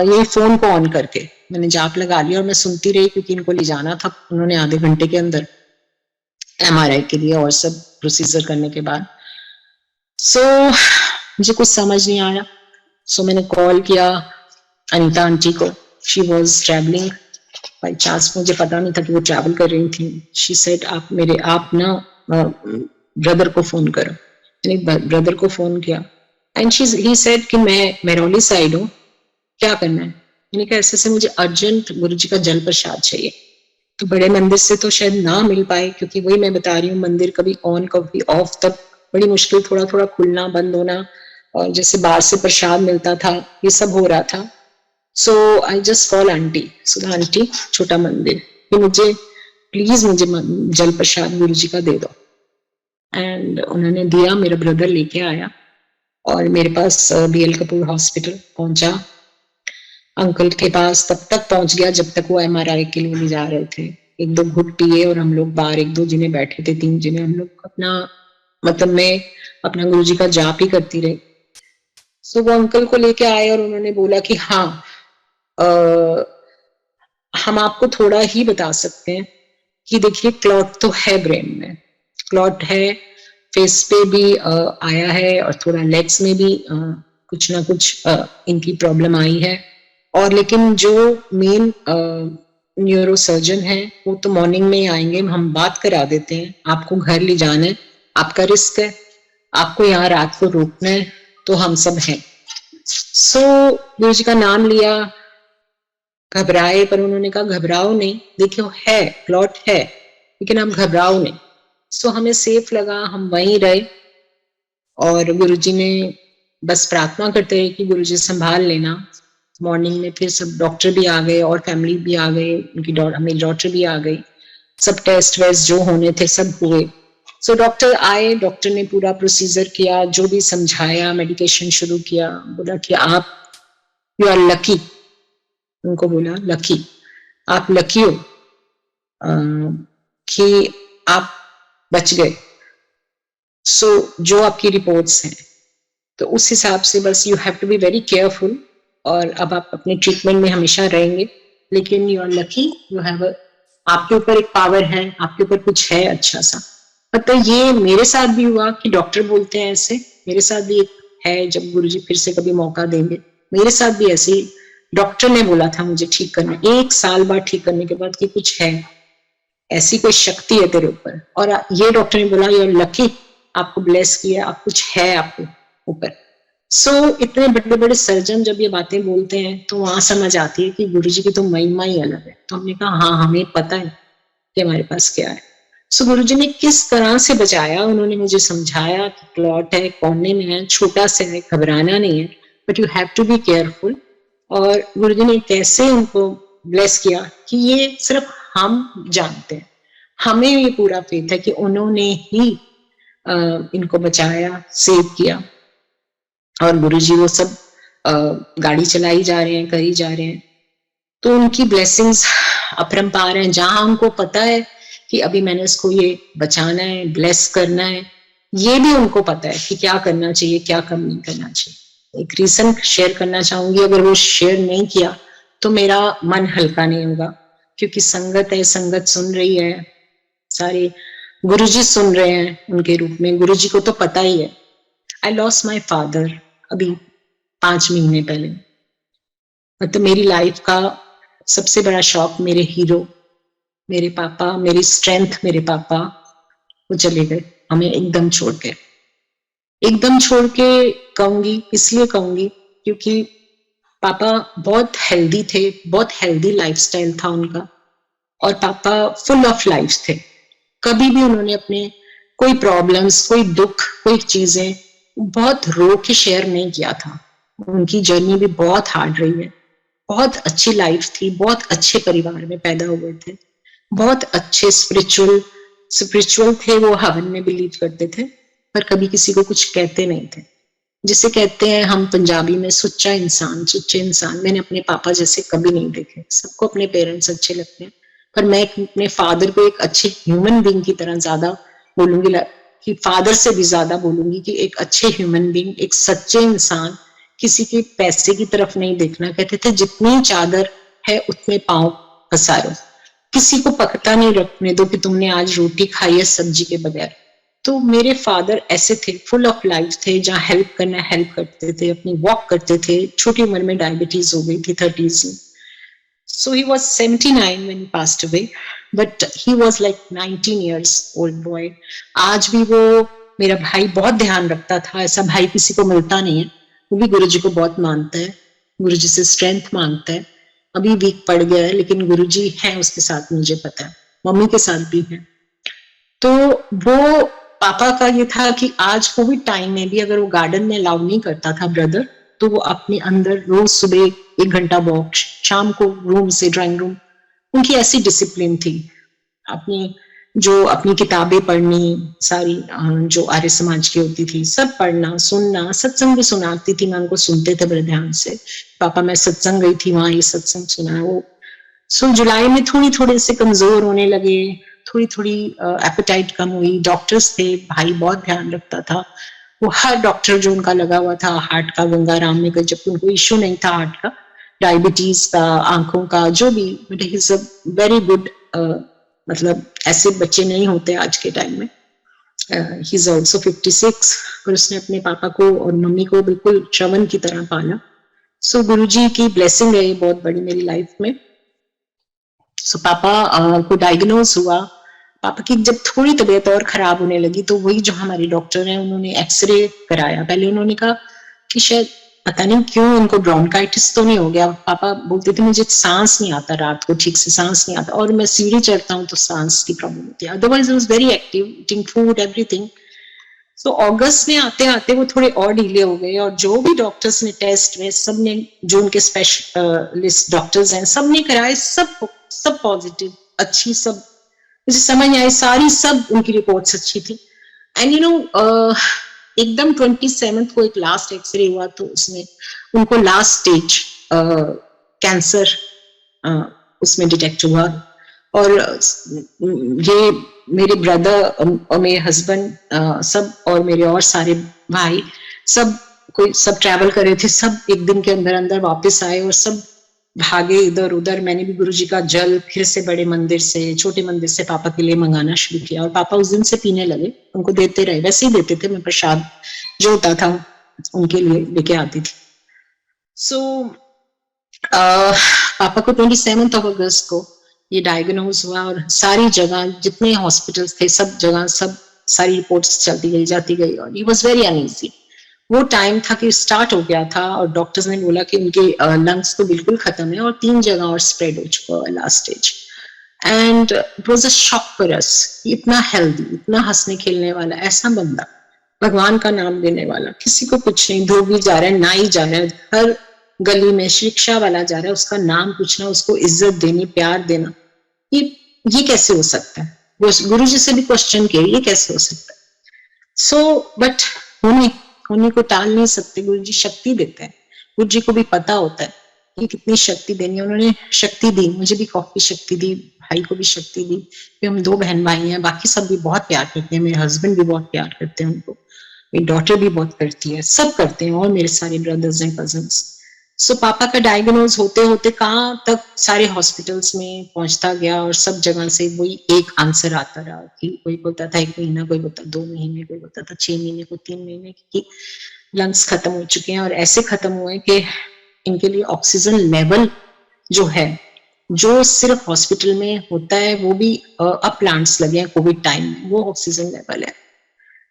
ये फोन को ऑन करके मैंने जाप लगा लिया और मैं सुनती रही, क्योंकि इनको ले जाना था उन्होंने आधे घंटे के अंदर एमआरआई के लिए और सब प्रोसीजर करने के बाद। सो मुझे कुछ समझ नहीं आया। सो मैंने कॉल किया अनीता आंटी को, she was travelling by chance, मुझे पता नहीं था कि वो ट्रैवल कर रही थी। शी सेड आप ना ब्रदर को फोन करो। मैंने ब्रदर को फोन किया एंड ही सेड कि मैं मेरौली साइड हूँ, क्या करना है। मैंने कहा ऐसे से मुझे अर्जेंट गुरु जी का जल प्रसाद चाहिए। तो बड़े मंदिर से तो शायद ना मिल पाए, क्योंकि वही मैं बता रही हूँ, मंदिर कभी ऑन कभी ऑफ, तब बड़ी मुश्किल, थोड़ा थोड़ा खुलना बंद होना, और जैसे बाहर से प्रसाद मिलता था ये सब हो रहा था। So I just call aunty, Sudha aunty छोटा मंदिर, कि मुझे प्लीज मुझे जल प्रसाद गुरु जी का दे दो। एंड उन्होंने दिया, मेरा ब्रदर लेके आया और मेरे पास बीएल कपूर हॉस्पिटल पहुंचा। अंकल के पास तब तक पहुंच गया जब तक वो एमआरआई के लिए ले जा रहे थे। एक दो घुट पिए और हम लोग बाहर एक दो जिने बैठे थे, तीन जिने, हम लोग अपना मतलब मैं अपना गुरु जी का जाप ही करती रही। सो वो अंकल को लेके आए और उन्होंने बोला कि हाँ हम आपको थोड़ा ही बता सकते हैं कि देखिए क्लॉट तो है ब्रेन में, क्लॉट है, फेस पे भी आया है और थोड़ा लेग्स में भी कुछ ना कुछ इनकी प्रॉब्लम आई है। और लेकिन जो मेन न्यूरो सर्जन है वो तो मॉर्निंग में ही आएंगे, हम बात करा देते हैं, आपको घर ले जाना है, आपका रिस्क है, आपको यहाँ रात को रोकना है, तो हम सब हैं। सो गुरु जी का नाम लिया, घबराए, पर उन्होंने कहा घबराओ नहीं, देखियो है क्लॉट है, लेकिन आप घबराओ नहीं। सो हमें सेफ लगा, हम वहीं रहे और गुरुजी ने बस प्रार्थना करते रहे कि गुरुजी संभाल लेना। मॉर्निंग में फिर सब डॉक्टर भी आ गए और फैमिली भी आ गए, उनकी मेरी डॉटर भी आ गई, सब टेस्ट वेस्ट जो होने थे सब हुए। सो डॉक्टर आए, डॉक्टर ने पूरा प्रोसीजर किया, जो भी समझाया, मेडिकेशन शुरू किया, बोला कि आप यू आर लकी, उनको बोला लकी, आप लकी हो कि आप बच गए। सो जो आपकी रिपोर्ट्स हैं, तो उस हिसाब से बस you have to be very careful, और अब आप अपने ट्रीटमेंट में हमेशा रहेंगे, लेकिन you are lucky, you have आपके ऊपर एक पावर है, आपके ऊपर कुछ है अच्छा सा। मतलब ये मेरे साथ भी हुआ कि डॉक्टर बोलते हैं ऐसे, मेरे साथ भी एक है, जब गुरुजी फिर से कभी मौका देंगे, मेरे साथ भी ऐसे ही डॉक्टर ने बोला था मुझे ठीक करने, 1 साल बाद ठीक करने के बाद कि कुछ है, ऐसी कोई शक्ति है तेरे ऊपर, और ये डॉक्टर ने बोला यू आर लकी, आपको ब्लेस किया, आप कुछ है आपको ऊपर। सो इतने बड़े बड़े सर्जन जब ये बातें बोलते हैं तो वहां समझ आती है कि गुरुजी की तो महिमा ही अलग है। तो हमने कहा हाँ, हमें पता है कि हमारे पास क्या है। सो गुरुजी ने किस तरह से बचाया, उन्होंने मुझे समझाया कि क्लॉट है, कोने में है, छोटा सा है, घबराना नहीं है, but you have to be careful. और गुरुजी ने कैसे उनको ब्लेस किया कि ये सिर्फ हम जानते हैं, हमें ये पूरा फेथ है कि उन्होंने ही इनको बचाया, सेव किया। और गुरुजी वो सब गाड़ी चलाई जा रहे हैं, करी जा रहे हैं। तो उनकी ब्लेसिंग्स अपरंपार हैं। जहां उनको पता है कि अभी मैंने इसको ये बचाना है, ब्लेस करना है, ये भी उनको पता है कि क्या करना चाहिए, क्या कम नहीं करना चाहिए। एक रीजन शेयर करना चाहूंगी, अगर वो शेयर नहीं किया तो मेरा मन हल्का नहीं होगा, क्योंकि संगत है, संगत सुन रही है, सारे गुरुजी सुन रहे हैं उनके रूप में। गुरुजी को तो पता ही है। आई लॉस्ट माई फादर अभी 5 महीने पहले। मतलब मेरी लाइफ का सबसे बड़ा शॉक, मेरे हीरो, मेरे पापा, मेरी स्ट्रेंथ, मेरे पापा वो चले गए हमें एकदम छोड़ के। एकदम छोड़ के कहूंगी, इसलिए कहूंगी क्योंकि पापा बहुत हेल्दी थे, बहुत हेल्दी लाइफस्टाइल था उनका, और पापा फुल ऑफ लाइफ थे। कभी भी उन्होंने अपने कोई प्रॉब्लम्स, कोई दुख, कोई चीजें बहुत रो के शेयर नहीं किया था। उनकी जर्नी भी बहुत हार्ड रही है। बहुत अच्छी लाइफ थी, बहुत अच्छे परिवार में पैदा हुए थे, बहुत अच्छे स्पिरिचुअल थे वो, हवन में बिलीव करते थे, पर कभी किसी को कुछ कहते नहीं थे। जिसे कहते हैं हम पंजाबी में सुच्चा इंसान, सुच्चे इंसान। मैंने अपने पापा जैसे कभी नहीं देखे। सबको अपने पेरेंट्स अच्छे लगते हैं, पर मैं अपने फादर को एक अच्छे ह्यूमन बीइंग की तरह ज्यादा बोलूंगी, कि फादर से भी ज्यादा बोलूंगी कि एक अच्छे ह्यूमन बीइंग, एक सच्चे इंसान। किसी के पैसे की तरफ नहीं देखना। कहते थे जितनी चादर है उतने पांव पसारो, किसी को पकता नहीं रखने दो कि तुमने आज रोटी खाई है सब्जी के बगैर। तो मेरे फादर ऐसे थे, फुल ऑफ लाइफ थे, जहाँ हेल्प करना हेल्प करते थे, अपनी वॉक करते थे। छोटी उम्र में डायबिटीज हो गई थी 30s में। So he was 79 when he passed away, but he was like 19 years old boy. आज भी वो मेरा भाई बहुत ध्यान रखता था। ऐसा भाई किसी को मिलता नहीं है। वो भी गुरुजी को बहुत मानता है, गुरुजी से स्ट्रेंथ मांगता है। अभी वीक पड़ गया है, लेकिन गुरुजी हैं उसके साथ, मुझे पता है, मम्मी के साथ भी है। तो वो पापा का ये था कि आज कोविड टाइम में भी अगर वो गार्डन में अलाउ नहीं करता था ब्रदर, तो वो अपने अंदर रोज सुबह 1 घंटा वॉक, शाम को रूम से ड्राइंग रूम। उनकी ऐसी डिसिप्लिन थी। अपनी किताबें पढ़नी सारी, जो आर्य समाज की होती थी, सब पढ़ना, सुनना। सत्संग भी सुनाती थी मैं उनको, सुनते थे बड़े ध्यान से। पापा मैं सत्संग गई थी, वहां ये सत्संग सुना। वो जुलाई में थोड़ी थोड़े से कमजोर होने लगे, थोड़ी थोड़ी एपेटाइट कम हुई। डॉक्टर्स थे, भाई बहुत ध्यान रखता था। वो हर डॉक्टर जो उनका लगा हुआ था, हार्ट का गंगाराम में, जब उनको इश्यू नहीं था हार्ट का, डायबिटीज का, आंखों का, जो भी, but he is a very good, मतलब ऐसे बच्चे नहीं होते आज के टाइम में। ही इज ऑल्सो 56, और उसने अपने पापा को और मम्मी को बिल्कुल श्रवण की तरह पाला। सो गुरुजी की ब्लेसिंग है ये बहुत बड़ी मेरी लाइफ में। सो पापा को डायग्नोज हुआ। पापा की जब थोड़ी तबीयत और खराब होने लगी, तो वही जो हमारे डॉक्टर हैं, उन्होंने एक्सरे कराया। पहले उन्होंने कहा कि शायद पता नहीं क्यों उनको ब्रोंकाइटिस तो नहीं हो गया। पापा बोलते थे मुझे सांस नहीं आता, रात को ठीक से सांस नहीं आता, और मैं सीढ़ी चढ़ता हूँ तो सांस की प्रॉब्लम होती है। Otherwise I was very active, eating food, everything. तो अगस्त में आते आते वो थोड़े और ढीले हो गए, और जो भी डॉक्टर्स ने टेस्ट में, सब ने, जो उनके स्पेशलिस्ट डॉक्टर्स हैं, सब ने कराए, सब पॉजिटिव, अच्छी, सब मुझे समझ आई सारी, सब उनकी रिपोर्ट्स अच्छी थी। एंड एकदम 27 को एक लास्ट एक्सरे हुआ, तो उसमें उनको लास्ट स्टेज कैंसर उसमें डिटेक्ट हुआ। और ये मेरे ब्रदर और मेरे हस्बैंड सब, और मेरे और सारे भाई, सब ट्रैवल कर रहे थे। सब एक दिन के अंदर अंदर वापस आए, और सब भागे इधर उधर। मैंने भी गुरुजी का जल फिर से बड़े मंदिर से, छोटे मंदिर से पापा के लिए मंगाना शुरू किया, और पापा उस दिन से पीने लगे। उनको देते रहे, वैसे ही देते थे, मैं प्रसाद जो होता था उनके लिए लेके आती थी। सो पापा को 27 अगस्त को ये डायग्नोज हुआ, और सारी जगह जितने हॉस्पिटल्स थे, सब जगह सब सारी रिपोर्ट्स चलती गई, जाती गई, और ही वाज वेरी अनईजी। वो टाइम था कि स्टार्ट हो गया था, और डॉक्टर्स ने बोला कि उनके लंग्स तो बिल्कुल खत्म है, और 3 जगह और स्प्रेड हो चुका है last stage. And it was a shock for us. इतना हेल्दी, इतना हंसने खेलने वाला ऐसा बंदा, भगवान का नाम लेने वाला, किसी को कुछ नहीं, धोबी जा रहा है, नाई जा रहा है, हर गली में शिक्षा वाला जा रहा है, उसका नाम पूछना, उसको इज्जत देनी, प्यार देना, ये कैसे हो सकता है? गुरु जी से भी क्वेश्चन किया, ये कैसे हो सकता है? सो बट होने को टाल नहीं सकते। गुरु जी शक्ति देते हैं, गुरु जी को भी पता होता है कि कितनी शक्ति देनी है। उन्होंने शक्ति दी, मुझे भी काफी शक्ति दी, भाई को भी शक्ति दी कि हम 2 बहन भाई हैं, बाकी सब भी बहुत प्यार करते हैं, मेरे हस्बैंड भी बहुत प्यार करते हैं उनको, मेरी डॉटर भी बहुत करती है, सब करते हैं, और मेरे सारे ब्रदर्स एंड कजन्स। सो पापा का डायग्नोज होते होते कहाँ तक सारे हॉस्पिटल्स में पहुंचता गया, और सब जगह से वही एक आंसर आता रहा कि कोई बोलता था 1 महीना, कोई बोलता 2 महीने, कोई बोलता था 6 महीने, कोई 3 महीने, कि लंग्स खत्म हो चुके हैं, और ऐसे खत्म हुए कि इनके लिए ऑक्सीजन लेवल जो है, जो सिर्फ हॉस्पिटल में होता है, वो भी अब प्लांट्स लगे हैं कोविड टाइम में, वो ऑक्सीजन लेवल है।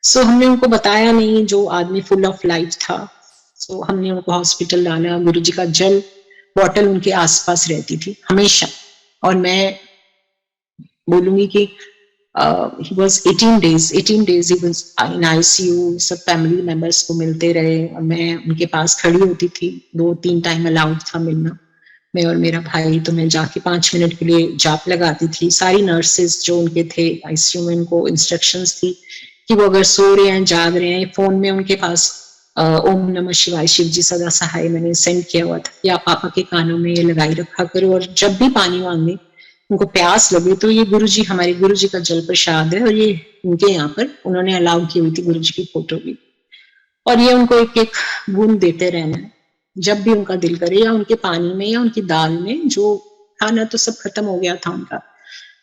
सो हमने उनको बताया नहीं, जो आदमी फुल ऑफ लाइफ था। सो हमने उनको हॉस्पिटल लाना, गुरुजी का जल बॉटल उनके आसपास रहती थी हमेशा, और मैं बोलूंगी कि he was 18 days he was in ICU। सब फैमिली मेंबर्स को मिलते रहे, और मैं उनके पास खड़ी होती थी, 2-3 टाइम अलाउड था मिलना, मैं और मेरा भाई। तो मैं जाके 5 मिनट के लिए जाप लगाती थी। सारी नर्सेज जो उनके थे ICU में, उनको इंस्ट्रक्शंस थी कि वो अगर सो रहे हैं, जाग रहे हैं, फोन में उनके पास ओम नमः शिवाय, शिव जी सदा सहाय मैंने सेंड किया हुआ था, या पापा के कानों में ये लगाई रखा करो, और जब भी पानी मांगे, उनको प्यास लगे, तो ये गुरुजी, हमारे गुरुजी का जल प्रसाद है, और ये उनके यहाँ पर उन्होंने अलाउ की हुई थी गुरुजी की फोटो भी, और ये उनको एक एक बूंद देते रहना है जब भी उनका दिल करे, या उनके पानी में या उनकी दाल में। जो खाना तो सब खत्म हो गया था उनका।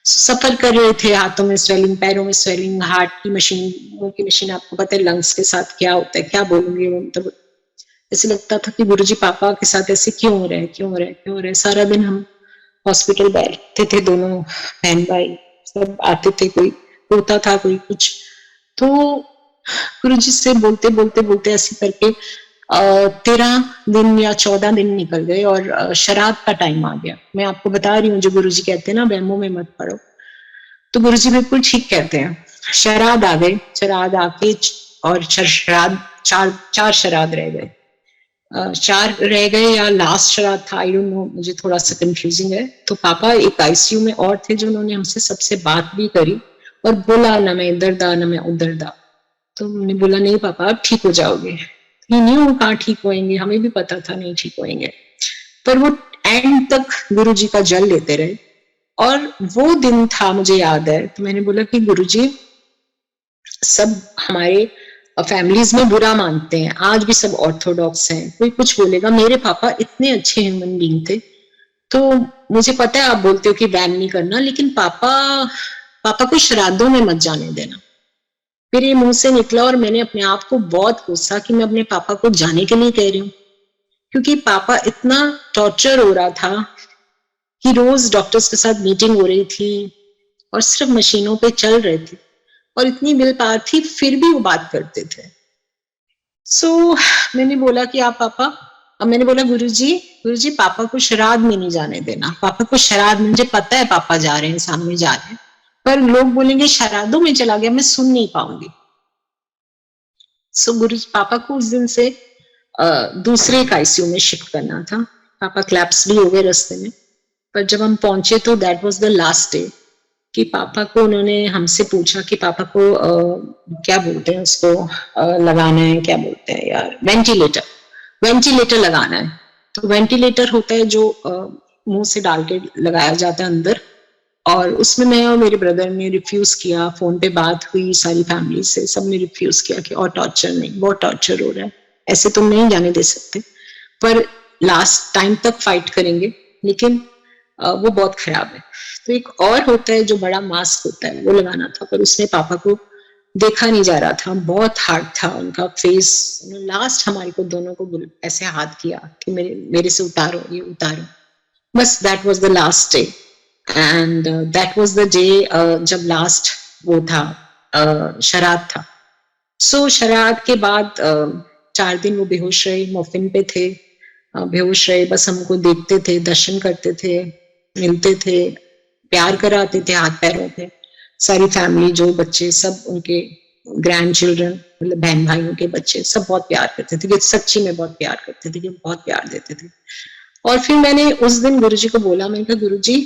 सफर कर रहे थे, हाथों में स्वेलिंग, पैरों में स्वेलिंग, हार्ट की मशीन, मुंह की मशीन, आपको पता है लंग्स के साथ क्या होता है, क्या बोलूंगी वो, मतलब ऐसे लगता था कि गुरुजी पापा के साथ ऐसे क्यों हो रहे हैं, क्यों हो रहे हैं, क्यों हो रहे हैं। सारा दिन हम हॉस्पिटल बैठते थे, दोनों बहन भाई सब आते थे, कोई होता था, कोई कुछ। तो गुरुजी से बोलते बोलते बोलते ऐसे करके 13 दिन या 14 दिन निकल गए, और शराब का टाइम आ गया। मैं आपको बता रही हूँ, जो गुरुजी कहते हैं ना, वहमों में मत पड़ो, तो गुरुजी बिल्कुल ठीक कहते हैं। शराद आ गए, शराद आके, और शराद चार शराद रह गए, 4 रह गए, या लास्ट शराद था, आई डोंट नो, मुझे थोड़ा सा कंफ्यूजिंग है। तो पापा एक ICU में और थे, जो उन्होंने हमसे सबसे बात भी करी, और बोला ना मैं इधर दा, ना मैं उधर दा। तो हमने बोला नहीं पापा, आप ठीक हो जाओगे। नहीं वो कहाँ ठीक होएंगे, हमें भी पता था नहीं ठीक होएंगे, पर वो एंड तक गुरुजी का जल लेते रहे। और वो दिन था, मुझे याद है, तो मैंने बोला कि गुरुजी, सब हमारे फैमिलीज में बुरा मानते हैं, आज भी सब ऑर्थोडॉक्स हैं, कोई कुछ बोलेगा, मेरे पापा इतने अच्छे ह्यूमन बीइंग थे। तो मुझे पता है आप बोलते हो कि बैन नहीं करना, लेकिन पापा को श्राद्धों में मत जाने देना। फिर ये मुंह से निकला, और मैंने अपने आप को बहुत कोसा कि मैं अपने पापा को जाने के लिए कह रही हूँ, क्योंकि पापा इतना टॉर्चर हो रहा था कि रोज डॉक्टर्स के साथ मीटिंग हो रही थी, और सिर्फ मशीनों पे चल रहे थे, और इतनी विल पावर थी, फिर भी वो बात करते थे। सो मैंने बोला कि आप पापा, अब मैंने बोला गुरुजी पापा को श्राद्ध में नहीं जाने देना, पापा को श्राद्ध, मुझे पता है पापा जा रहे हैं, सामने जा रहे हैं, पर लोग बोलेंगे श्राद्धों में चला गया, मैं सुन नहीं पाऊंगी। सो गुरुजी पापा को उस दिन से दूसरे एक ICU में शिफ्ट करना था। पापा क्लैप्स भी हो गए रास्ते में, पर जब हम पहुंचे तो that was the last day, कि पापा को, उन्होंने हमसे पूछा कि पापा को क्या बोलते हैं उसको, लगाना है, क्या बोलते हैं यार, वेंटिलेटर लगाना है। तो वेंटिलेटर होता है जो मुंह से डाल के लगाया जाता है अंदर, और उसमें मैं और मेरे ब्रदर ने रिफ्यूज किया। फोन पे बात हुई सारी फैमिली से, सब ने रिफ्यूज किया कि और टॉर्चर नहीं, बहुत टॉर्चर हो रहा है, ऐसे तुम नहीं जाने दे सकते, पर लास्ट टाइम तक फाइट करेंगे, लेकिन वो बहुत खराब है। तो एक और होता है जो बड़ा मास्क होता है, वो लगाना था, पर उसमें पापा को देखा नहीं जा रहा था, बहुत हार्ड था उनका फेस। लास्ट हमारे को दोनों को ऐसे हाथ किया कि मेरे से उतारो, ये उतारो, बस that was the last day. And that was the day जब लास्ट वो था, शराद था। सो शराद के बाद 4 दिन वो बेहोश रहे, मॉर्फिन पे थे, बेहोश रहे, बस हमको देखते थे, दर्शन करते थे, मिलते थे, प्यार कराते थे हाथ पैरों पे। सारी फैमिली, जो बच्चे सब, उनके ग्रैंड चिल्ड्रन, मतलब बहन भाइयों के बच्चे, सब बहुत प्यार करते थे, कि सच्ची में बहुत प्यार करते थे, कि बहुत प्यार देते थे। और फिर मैंने उस दिन गुरुजी को बोला, मैंने कहा गुरुजी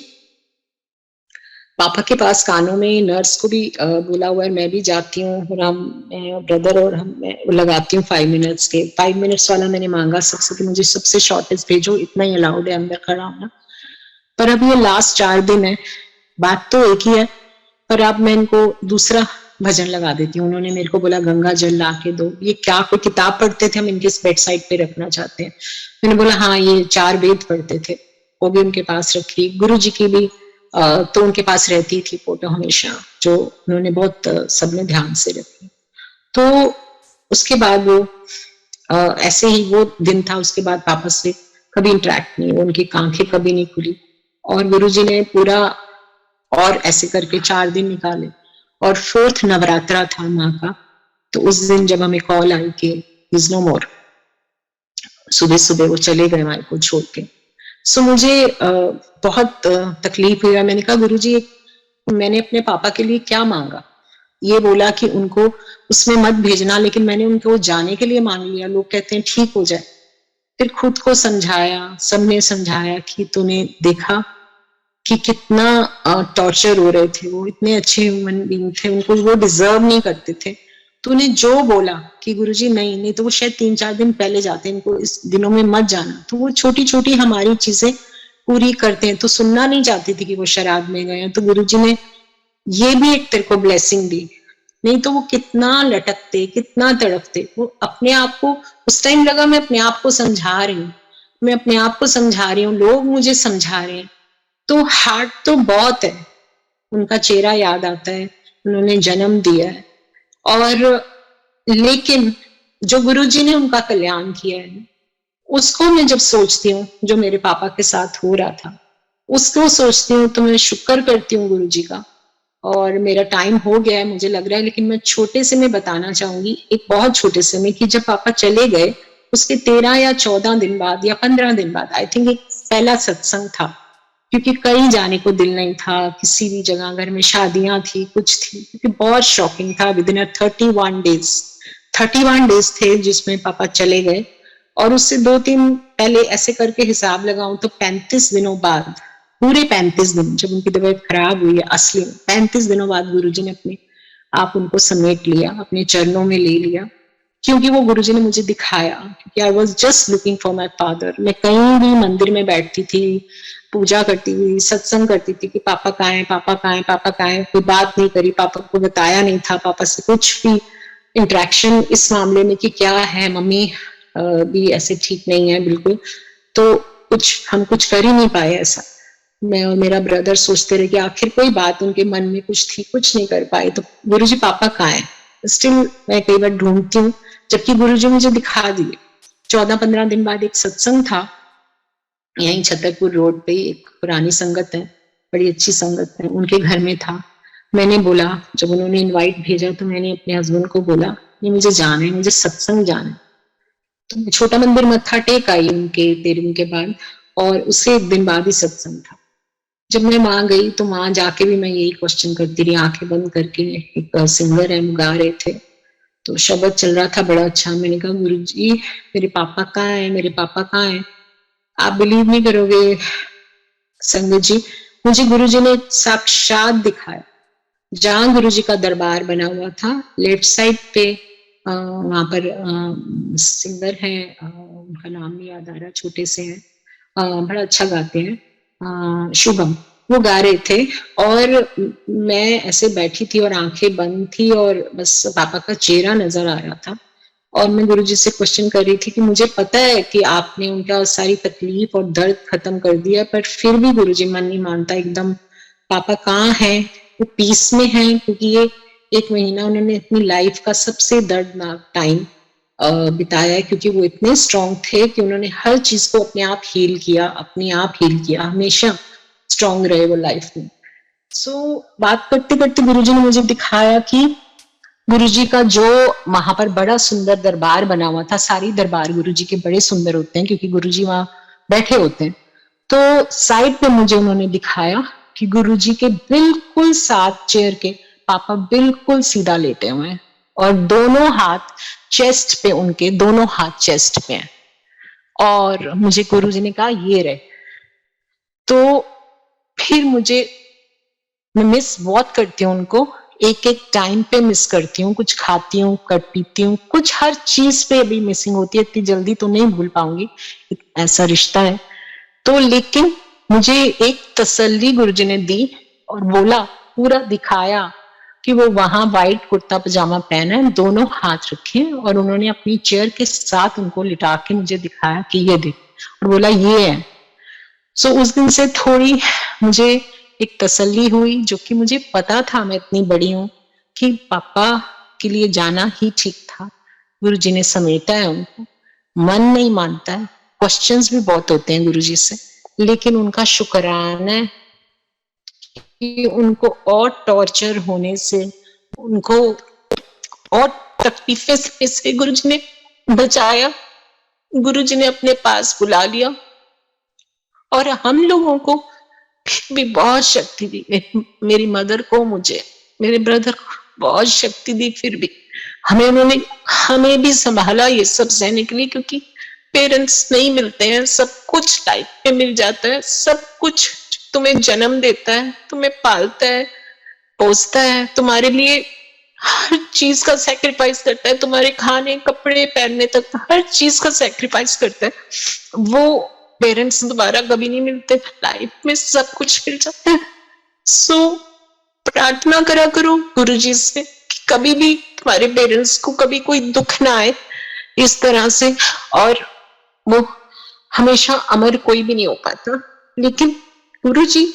पापा के पास कानों में नर्स को भी बोला हुआ है, मैं भी जाती हूँ और मैं ब्रदर और मैं लगाती हूँ 5 मिनट्स के। 5 मिनट्स वाला मैंने मांगा सबसे कि मुझे सबसे शॉर्टेस्ट भेजो, इतना ही अलाउड है अंदर खड़ा होना। पर अब ये लास्ट 4 दिन है, बात तो एक ही है, पर अब मैं इनको दूसरा भजन लगा देती हूँ। उन्होंने मेरे को बोला गंगा जल ला के दो। ये क्या कोई किताब पढ़ते थे, हम इनके बेड साइड पे रखना चाहते हैं। मैंने बोला हाँ, ये 4 वेद पढ़ते थे, वो भी उनके पास रखी। गुरु जी की भी तो उनके पास रहती थी फोटो हमेशा, जो उन्होंने बहुत सबने ध्यान से रखी। तो उसके बाद वो ऐसे ही वो दिन था। उसके बाद पापा से कभी इंटरेक्ट नहीं, उनकी आंखें कभी नहीं खुली। और गुरुजी ने पूरा और ऐसे करके 4 दिन निकाले। और 4th नवरात्रा था माँ का। तो उस दिन जब हमें कॉल आई कि इज नो मोर, सुबह सुबह वो चले गए हमारे को छोड़ के। सो मुझे बहुत तकलीफ हुई। मैंने कहा गुरुजी, मैंने अपने पापा के लिए क्या मांगा? ये बोला कि उनको उसमें मत भेजना, लेकिन मैंने उनको जाने के लिए मांग लिया। लोग कहते हैं ठीक हो जाए। फिर खुद को समझाया, सबने समझाया कि तूने देखा कि कितना टॉर्चर हो रहे थे। वो इतने अच्छे ह्यूमन बीइंग थे, उनको वो डिजर्व नहीं करते थे। तूने जो बोला कि गुरुजी नहीं तो वो शायद 3-4 दिन पहले जाते, इनको इस दिनों में मत जाना। तो वो छोटी छोटी हमारी चीजें पूरी करते हैं। तो सुनना नहीं चाहती थी कि वो शराब में गए। तो गुरुजी ने ये भी एक तेरे को ब्लेसिंग दी, नहीं तो वो कितना लटकते, कितना तड़पते। वो अपने आप को, उस टाइम लगा मैं अपने आप को समझा रही हूँ, मैं अपने आप को समझा रही हूँ, लोग मुझे समझा रहे हैं। तो हार्ट तो बहुत है। उनका चेहरा याद आता है, उन्होंने जन्म दिया है। और लेकिन जो गुरुजी ने उनका कल्याण किया है, उसको मैं जब सोचती हूँ, जो मेरे पापा के साथ हो रहा था, उसको सोचती हूँ तो मैं शुक्र करती हूँ गुरुजी का। और मेरा टाइम हो गया है मुझे लग रहा है, लेकिन मैं छोटे से में बताना चाहूंगी, एक बहुत छोटे से में, कि जब पापा चले गए उसके 13 या 14 दिन बाद या 15 दिन बाद आई थिंक एक पहला सत्संग था। क्योंकि कहीं जाने को दिल नहीं था, किसी भी जगह, घर में शादियां थी, कुछ थी, क्योंकि बहुत शॉकिंग था। विद इन 31 डेज थे जिसमें पापा चले गए। और उससे 2-3 पहले ऐसे करके हिसाब लगाऊं तो 35 दिनों बाद, पूरे 35 दिन, जब उनकी तबीयत खराब हुई है असली में, 35 दिनों बाद गुरुजी ने अपने आप उनको समेट लिया, अपने चरणों में ले लिया। क्योंकि वो गुरुजी ने मुझे दिखाया, क्योंकि I was just looking for my father. मैं कहीं भी मंदिर में बैठती थी, पूजा करती थी, सत्संग करती थी कि पापा कहाँ है, पापा कहाँ है, पापा कहाँ है। कोई बात नहीं करी, पापा को बताया नहीं था, पापा से कुछ भी इंटरेक्शन इस मामले में कि क्या है, मम्मी भी ऐसे ठीक नहीं है बिल्कुल। तो कुछ कर ही नहीं पाए ऐसा। मैं और मेरा ब्रदर सोचते रहे कि आखिर कोई बात उनके मन में कुछ थी, कुछ नहीं कर पाए। तो गुरुजी पापा कहाँ है, स्टिल मैं कई बार ढूंढती हूँ, जबकि गुरुजी मुझे दिखा दिए। 14-15 दिन बाद एक सत्संग था यहीं छतरपुर रोड पे, एक पुरानी संगत है, बड़ी अच्छी संगत है, उनके घर में था। मैंने बोला, जब उन्होंने इनवाइट भेजा तो मैंने अपने हस्बैंड को बोला, ये मुझे जाना है, मुझे सत्संग जाना है। तो छोटा मंदिर मत्था टेक आई उनके तेरहवीं के बाद, और उससे एक दिन बाद ही सत्संग था। जब मैं वहां गई तो वहां जाके भी मैं यही क्वेश्चन करती रही, आंखें बंद करके। एक सिंगर है, गा रहे थे, तो शब्द चल रहा था बड़ा अच्छा। मैंने कहा गुरुजी मेरे पापा कहाँ है, मेरे पापा कहाँ है? आप बिलीव नहीं करोगे संगत जी, मुझे गुरुजी ने साक्षात दिखाया। जहां गुरुजी का दरबार बना हुआ था, लेफ्ट साइड पे वहां पर सिंगर है, उनका नाम नहीं याद आ रहा, छोटे से हैं, बड़ा अच्छा गाते हैं, शुभम, वो गा रहे थे। और मैं ऐसे बैठी थी और आंखें बंद थी और बस पापा का चेहरा नजर आ रहा था। और मैं गुरुजी से क्वेश्चन कर रही थी कि मुझे पता है कि आपने उनका सारी तकलीफ और दर्द खत्म कर दिया, पर फिर भी गुरुजी मन नहीं मानता एकदम। पापा कहाँ हैं? वो पीस में हैं, क्योंकि ये 1 महीना उन्होंने अपनी लाइफ का सबसे दर्दनाक टाइम बिताया है, क्योंकि वो इतने स्ट्रांग थे कि उन्होंने हर चीज को अपने आप हील किया, अपने आप हील किया, हमेशा स्ट्रांग रहे वो लाइफ में। सो बात करते करते गुरुजी ने मुझे दिखाया कि गुरुजी का जो वहां पर बड़ा सुंदर दरबार बना हुआ था, सारी दरबार गुरुजी के बड़े सुंदर होते हैं क्योंकि गुरुजी वहां बैठे होते हैं। तो साइड पे मुझे उन्होंने दिखाया कि गुरुजी के बिल्कुल साथ चेयर के पापा बिल्कुल सीधा लेटे हुए हैं, और दोनों हाथ चेस्ट पे, उनके दोनों हाथ चेस्ट पे हैं। और मुझे गुरुजी ने कहा ये रहे। तो फिर मुझे मैं मिस बहुत करती हूँ उनको, एक एक टाइम पे मिस करती हूँ, कुछ खाती हूँ, कट पीती हूँ, कुछ हर चीज पे अभी मिसिंग होती है, इतनी जल्दी तो नहीं भूल पाऊंगी, ऐसा रिश्ता है। तो लेकिन मुझे एक तसल्ली गुरुजी ने दी और बोला, पूरा दिखाया कि वो वहां व्हाइट कुर्ता पजामा पहना है, दोनों हाथ रखे और उन्होंने अपनी चेयर के साथ उनको लिटा के मुझे दिखाया कि ये देख, और बोला ये है। सो उस दिन से थोड़ी मुझे एक तसल्ली हुई, जो कि मुझे पता था मैं इतनी बड़ी हूं कि पापा के लिए जाना ही ठीक था। गुरुजी ने समेटा है उनको, मन नहीं मानता है, क्वेश्चंस भी बहुत होते हैं गुरुजी से, लेकिन उनका शुक्राना है कि उनको और टॉर्चर होने से, उनको और तकलीफे से गुरुजी ने बचाया, गुरुजी ने अपने पास बुला लिया और हम लोगों को भी बहुत शक्ति दी। मेरी मदर को, मुझे, मेरे ब्रदर को बहुत शक्ति दी। फिर भी हमें उन्होंने हमें भी संभाला ये सब सहने के लिए, क्योंकि पेरेंट्स नहीं मिलते हैं, सब कुछ टाइप पे मिल जाता है, सब कुछ तुम्हें जन्म देता है, तुम्हें पालता है, पोसता है, तुम्हारे लिए हर चीज का सैक्रिफाइस करता है, तुम्हारे खाने कपड़े पहनने तक हर चीज का सैक्रिफाइस करता है। वो पेरेंट्स दोबारा कभी नहीं मिलते, लाइफ में सब कुछ मिल जाता है। सो प्रार्थना करा करो गुरुजी से कि कभी भी तुम्हारे पेरेंट्स को कभी कोई दुख ना आए इस तरह से, और वो हमेशा अमर कोई भी नहीं हो पाता, लेकिन गुरुजी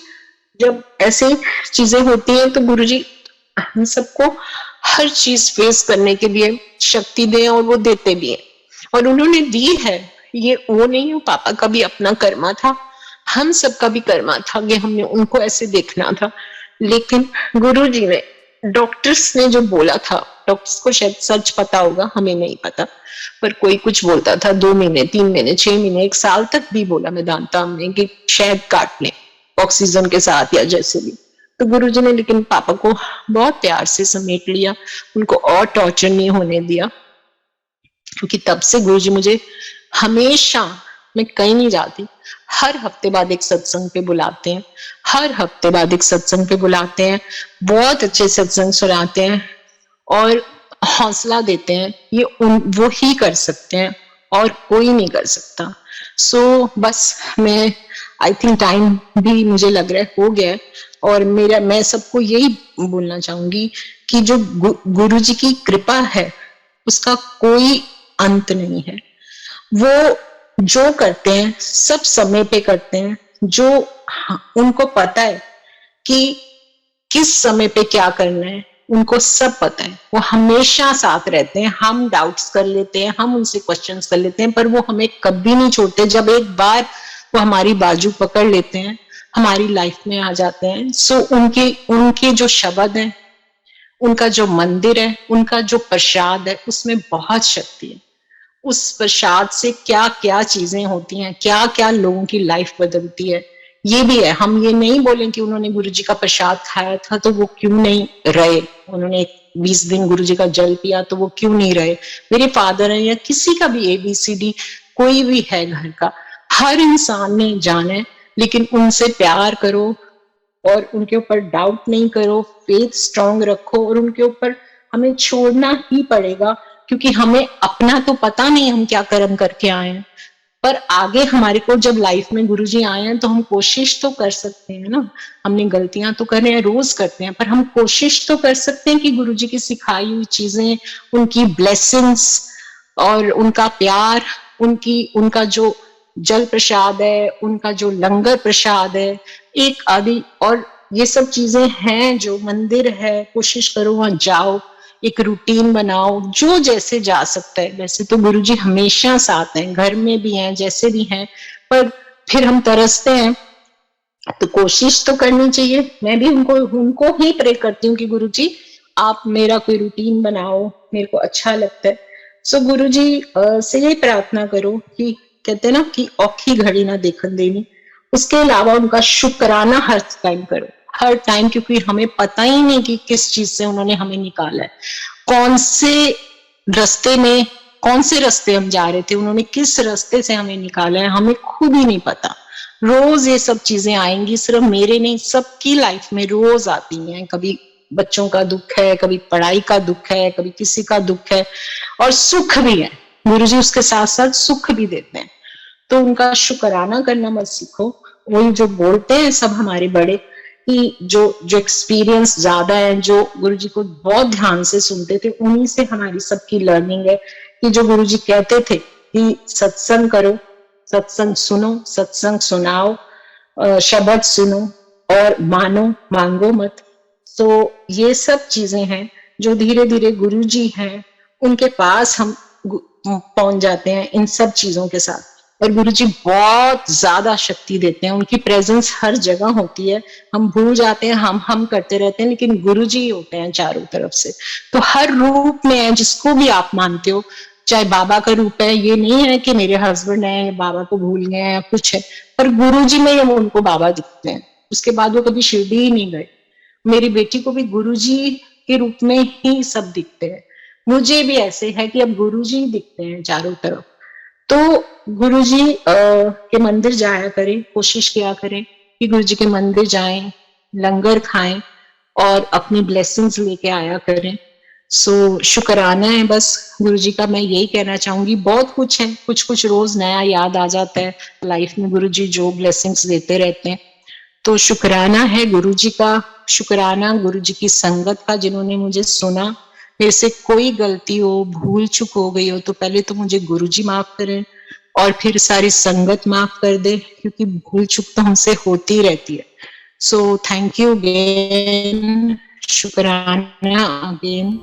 जब ऐसी चीजें होती हैं तो गुरुजी हम सबको हर चीज फेस करने के लिए शक्ति दें, और वो देते भी हैं, और उन्होंने दी है। ये वो नहीं है पापा का भी अपना कर्मा था, हम सबका भी कर्मा था कि हमने उनको ऐसे देखना था, लेकिन गुरुजी ने, डॉक्टर्स ने जो बोला था, डॉक्टर्स को शायद सच पता होगा, हमें नहीं पता, पर कोई कुछ बोलता था 2 महीने 3 महीने 6 महीने 1 साल तक भी बोला मेदांता हमने कि शायद काट लें ऑक्सीजन के साथ या जैसे भी। तो गुरुजी ने लेकिन पापा को बहुत प्यार से समेट लिया, उनको और टॉर्चर नहीं होने दिया, क्योंकि तब से गुरुजी मुझे हमेशा, मैं कहीं नहीं जाती, हर हफ्ते बाद एक सत्संग पे बुलाते हैं, हर हफ्ते बाद एक सत्संग पे बुलाते हैं, बहुत अच्छे सत्संग सुनाते हैं और हौसला देते हैं। ये वो ही कर सकते हैं और कोई नहीं कर सकता। सो बस मैं, आई थिंक टाइम भी मुझे लग रहा है हो गया है, और मैं सबको यही बोलना चाहूंगी कि जो गुरुजी की कृपा है उसका कोई अंत नहीं है। वो जो करते हैं सब समय पे करते हैं, जो उनको पता है कि किस समय पे क्या करना है, उनको सब पता है, वो हमेशा साथ रहते हैं। हम डाउट्स कर लेते हैं, हम उनसे क्वेश्चंस कर लेते हैं, पर वो हमें कभी नहीं छोड़ते। जब एक बार वो हमारी बाजू पकड़ लेते हैं, हमारी लाइफ में आ जाते हैं। सो उनके जो शब्द है, उनका जो मंदिर है, उनका जो प्रसाद है, उसमें बहुत शक्ति है। उस प्रसाद से क्या क्या चीजें होती हैं, क्या क्या लोगों की लाइफ बदलती है, ये भी है। हम ये नहीं बोलें कि उन्होंने गुरुजी का प्रसाद खाया था तो वो क्यों नहीं रहे, उन्होंने 20 दिन गुरुजी का जल पिया तो वो क्यों नहीं रहे। मेरे फादर है या किसी का भी ABCD कोई भी है घर का, हर इंसान ने जाना है, लेकिन उनसे प्यार करो और उनके ऊपर डाउट नहीं करो, फेथ स्ट्रांग रखो, और उनके ऊपर हमें छोड़ना ही पड़ेगा, क्योंकि हमें अपना तो पता नहीं हम क्या कर्म करके आए हैं, पर आगे हमारे को जब लाइफ में गुरुजी आए हैं तो हम कोशिश तो कर सकते हैं ना। हमने गलतियां तो कर रहे हैं, रोज करते हैं, पर हम कोशिश तो कर सकते हैं कि गुरुजी की सिखाई हुई चीजें, उनकी ब्लेसिंग्स और उनका प्यार, उनका जो जल प्रसाद है, उनका जो लंगर प्रसाद है, एक आदि और ये सब चीजें हैं, जो मंदिर है, कोशिश करो वहां जाओ, एक रूटीन बनाओ, जो जैसे जा सकता है। वैसे तो गुरुजी हमेशा साथ हैं, घर में भी हैं, जैसे भी हैं, पर फिर हम तरसते हैं, तो कोशिश तो करनी चाहिए। मैं भी उनको ही प्रे करती हूँ कि गुरुजी आप मेरा कोई रूटीन बनाओ, मेरे को अच्छा लगता है। सो गुरुजी से ये प्रार्थना करो कि कहते हैं ना कि औखी घड़ी ना देखन देनी, उसके अलावा उनका शुक्राना हर टाइम करो, हर टाइम, क्योंकि हमें पता ही नहीं कि किस चीज से उन्होंने हमें निकाला है, कौन से रास्ते हम जा रहे थे, उन्होंने किस रास्ते से हमें निकाला है, हमें खुद ही नहीं पता। रोज ये सब चीजें आएंगी, सिर्फ मेरे नहीं, सबकी लाइफ में रोज आती हैं। कभी बच्चों का दुख है, कभी पढ़ाई का दुख है, कभी किसी का दुख है, और सुख भी है। गुरुजी उसके साथ साथ सुख भी देते हैं, तो उनका शुक्राना करना मत सीखो। वही जो बोलते हैं सब हमारे बड़े कि जो जो एक्सपीरियंस ज्यादा है, जो गुरुजी को बहुत ध्यान से सुनते थे, उन्हीं से हमारी सबकी लर्निंग है कि जो गुरुजी कहते थे कि सत्संग करो, सत्संग सुनो, सत्संग सुनाओ, शब्द सुनो और मानो, मांगो मत। तो ये सब चीजें हैं जो धीरे धीरे गुरुजी हैं उनके पास हम पहुंच जाते हैं इन सब चीजों के साथ। और गुरुजी बहुत ज्यादा शक्ति देते हैं, उनकी प्रेजेंस हर जगह होती है। हम भूल जाते हैं, हम करते रहते हैं, लेकिन गुरुजी होते हैं चारों तरफ से। तो हर रूप में है, जिसको भी आप मानते हो, चाहे बाबा का रूप है, ये नहीं है कि मेरे हस्बैंड है बाबा को भूल गए या कुछ है, पर गुरुजी में हम उनको बाबा दिखते हैं। उसके बाद वो कभी शिरडी ही नहीं गए। मेरी बेटी को भी गुरुजी के रूप में ही सब दिखते हैं। मुझे भी ऐसे है कि अब गुरुजी दिखते हैं चारों तरफ। तो गुरुजी के मंदिर जाया करें, कोशिश किया करें कि गुरुजी के मंदिर जाएं, लंगर खाएं और अपनी ब्लेसिंग्स लेके आया करें। सो शुक्राना है बस गुरुजी का, मैं यही कहना चाहूंगी। बहुत कुछ है, कुछ कुछ रोज नया याद आ जाता है लाइफ में, गुरुजी जो ब्लेसिंग्स देते रहते हैं। तो शुक्राना है गुरुजी का, शुक्राना गुरुजी की संगत का, जिन्होंने मुझे सुना। मेरे से कोई गलती हो, भूल चुक हो गई हो, तो पहले तो मुझे गुरुजी माफ करें और फिर सारी संगत माफ कर दे, क्योंकि भूल चुक तो हमसे होती रहती है। सो थैंक यू अगेन, शुक्राना अगेन।